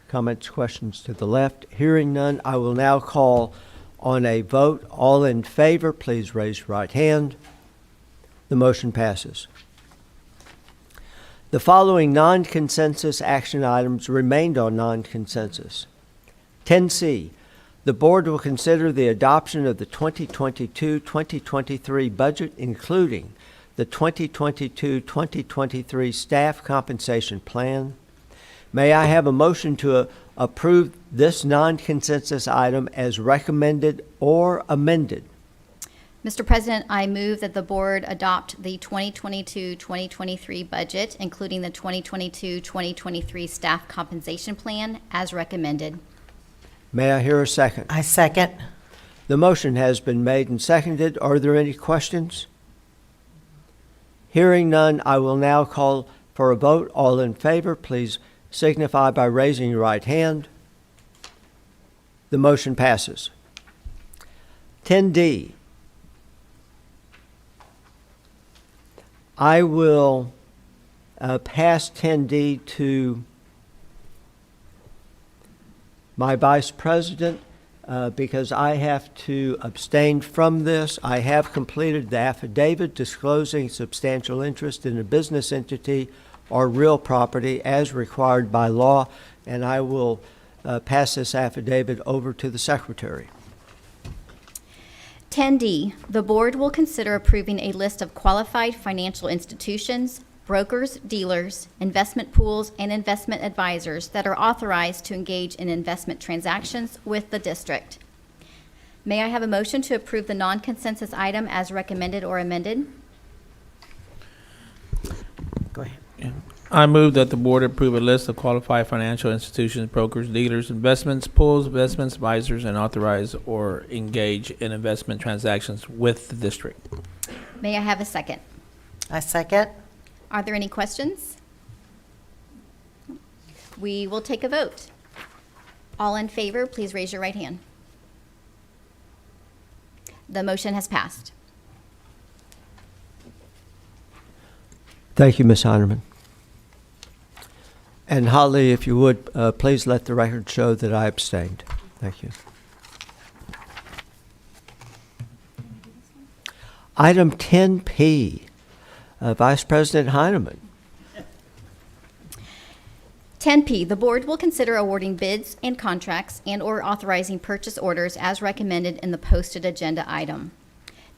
Comments, questions to the left? Hearing none, I will now call on a vote. All in favor, please raise your right hand. The motion passes. The following non-consensus action items remained on non-consensus. 10C, the board will consider the adoption of the 2022-2023 budget, including the 2022-2023 staff compensation plan. May I have a motion to approve this non-consensus item as recommended or amended? Mr. President, I move that the board adopt the 2022-2023 budget, including the 2022-2023 staff compensation plan as recommended. May I hear a second? I second. The motion has been made and seconded. Are there any questions? Hearing none, I will now call for a vote. All in favor, please signify by raising your right hand. The motion passes. 10D. I will pass 10D to my vice president because I have to abstain from this. I have completed the affidavit disclosing substantial interest in a business entity or real property as required by law, and I will pass this affidavit over to the secretary. 10D, the board will consider approving a list of qualified financial institutions, brokers, dealers, investment pools, and investment advisors that are authorized to engage in investment transactions with the district. May I have a motion to approve the non-consensus item as recommended or amended? Go ahead. I move that the board approve a list of qualified financial institutions, brokers, dealers, investments, pools, investment advisors, and authorize or engage in investment transactions with the district. May I have a second? I second. Are there any questions? We will take a vote. All in favor, please raise your right hand. The motion has passed. Thank you, Ms. Heinerman. And Holly, if you would, please let the record show that I abstained. Thank you. Item 10P, Vice President Heineman. 10P, the board will consider awarding bids and contracts and/or authorizing purchase orders as recommended in the posted agenda item.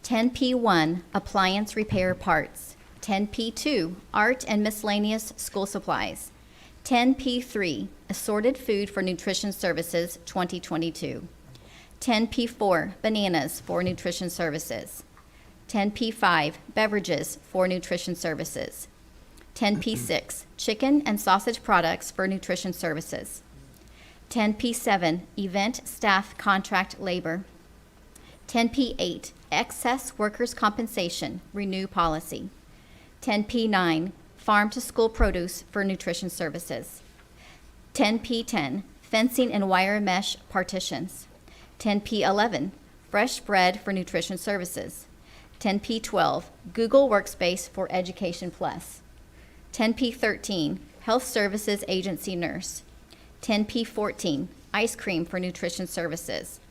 10P1, appliance repair parts. 10P2, art and miscellaneous school supplies. 10P3, assorted food for nutrition services 2022. 10P4, bananas for nutrition services. 10P5, beverages for nutrition services. 10P6, chicken and sausage products for nutrition services. 10P7, event staff contract labor. 10P8, excess workers' compensation, renew policy. 10P9, farm to school produce for nutrition services. 10P10, fencing and wire mesh partitions. 10P11, fresh bread for nutrition services. 10P12, Google Workspace for Education Plus. 10P13, Health Services Agency Nurse. 10P14, Ice Cream for Nutrition Services.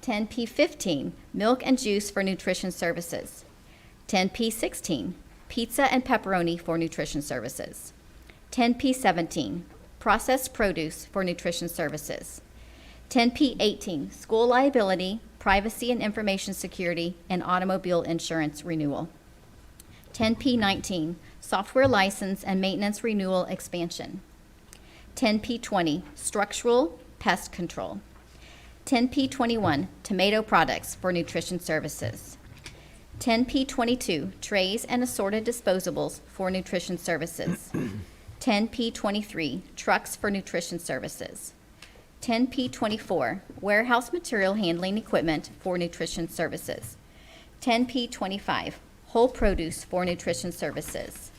10P15, Milk and Juice for Nutrition Services. 10P16, Pizza and Pepperoni for Nutrition Services. 10P17, Processed Produce for Nutrition Services. 10P18, School Liability, Privacy and Information Security, and Automobile Insurance Renewal. 10P19, Software License and Maintenance Renewal Expansion. 10P20, Structural Pest Control. 10P21, Tomato Products for Nutrition Services. 10P22, Trays and Assorted Disposables for Nutrition Services. 10P23, Trucks for Nutrition Services. 10P24, Warehouse Material Handling Equipment for Nutrition Services. 10P25, Whole Produce for Nutrition Services.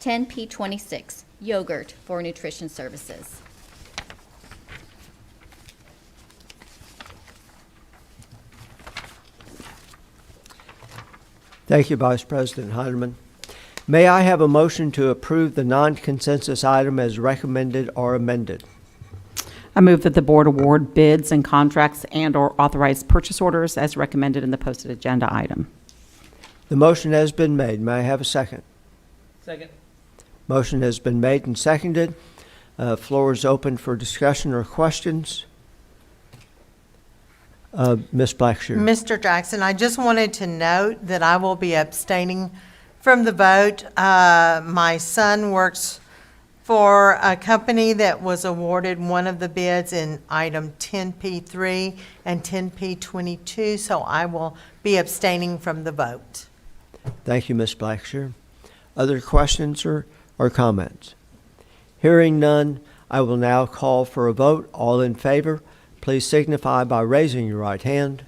10P26, Yogurt for Nutrition Services. Thank you, Vice President Heineman. May I have a motion to approve the non-consensus item as recommended or amended? I move that the board award bids and contracts and/or authorize purchase orders as recommended in the posted agenda item. The motion has been made. May I have a second? Second. Motion has been made and seconded. Floor is open for discussion or questions. Ms. Blackshear. Mr. Jackson, I just wanted to note that I will be abstaining from the vote. My son works for a company that was awarded one of the bids in item 10P3 and 10P22, so I will be abstaining from the vote. Thank you, Ms. Blackshear. Other questions or comments? Hearing none, I will now call for a vote. All in favor, please signify by raising your right hand.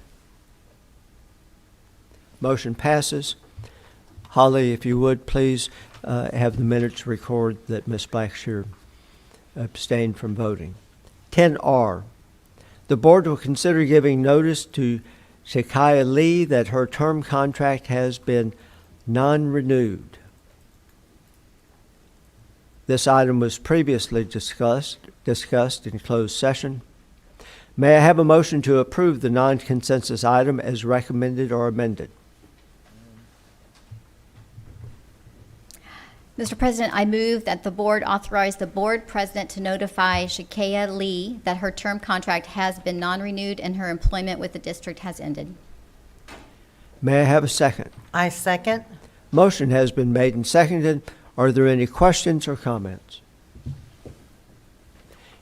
Motion passes. Holly, if you would, please have the minutes record that Ms. Blackshear abstained from voting. 10R, the board will consider giving notice to Shekiah Lee that her term contract has been non-renewed. This item was previously discussed in closed session. May I have a motion to approve the non-consensus item as recommended or amended? Mr. President, I move that the board authorize the board president to notify Shekiah Lee that her term contract has been non-renewed and her employment with the district has ended. May I have a second? I second. Motion has been made and seconded. Are there any questions or comments?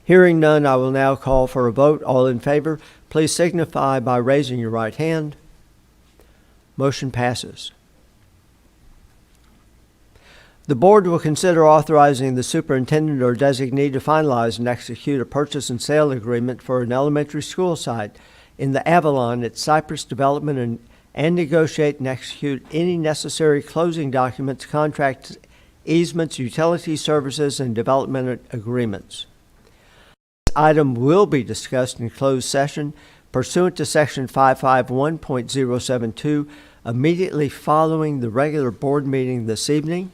Hearing none, I will now call for a vote. All in favor, please signify by raising your right hand. Motion passes. The board will consider authorizing the superintendent or designee to finalize and execute a purchase and sale agreement for an elementary school site in the Avalon at Cypress Development and negotiate and execute any necessary closing documents, contracts, easements, utility services, and development agreements. This item will be discussed in closed session pursuant to Section 551.072 immediately following the regular board meeting this evening.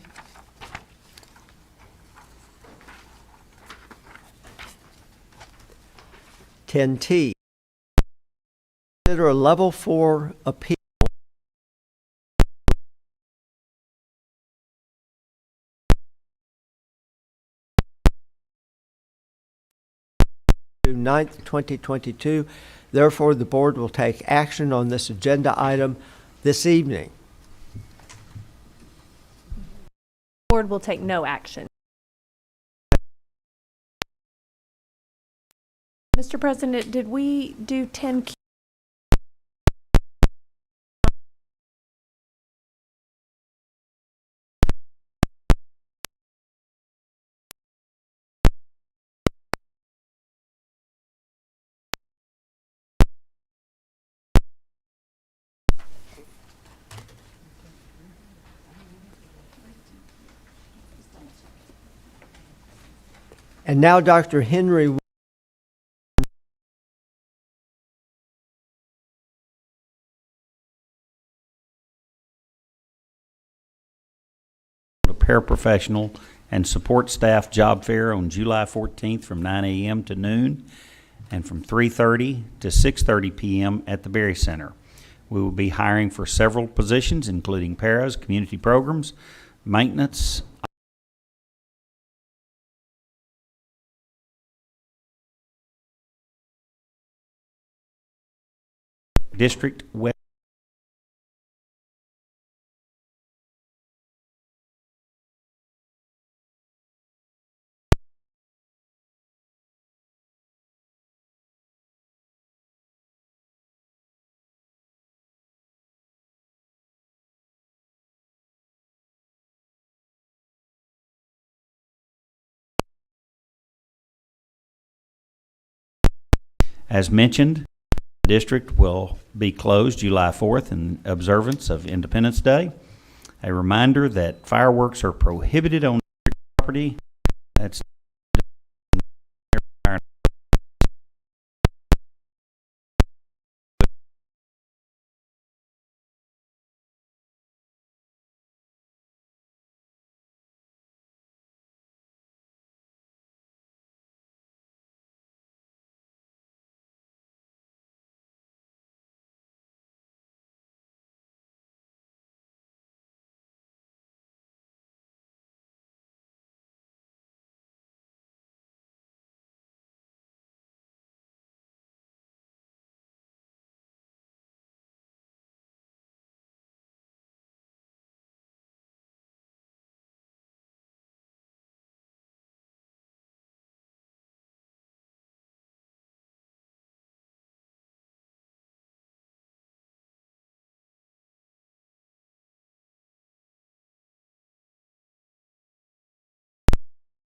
10T. Consider a level 4 appeal to 9th, 2022. Therefore, the board will take action on this agenda item this evening. Board will take no action. Mr. President, did we do 10Q? And now Dr. Henry A paraprofessional and support staff job fair on July 14th from 9 a.m. to noon and from 3:30 to 6:30 p.m. at the Berry Center. We will be hiring for several positions, including paras, community programs, maintenance, district web. As mentioned, the district will be closed July 4th in observance of Independence Day. A reminder that fireworks are prohibited on property. That's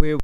we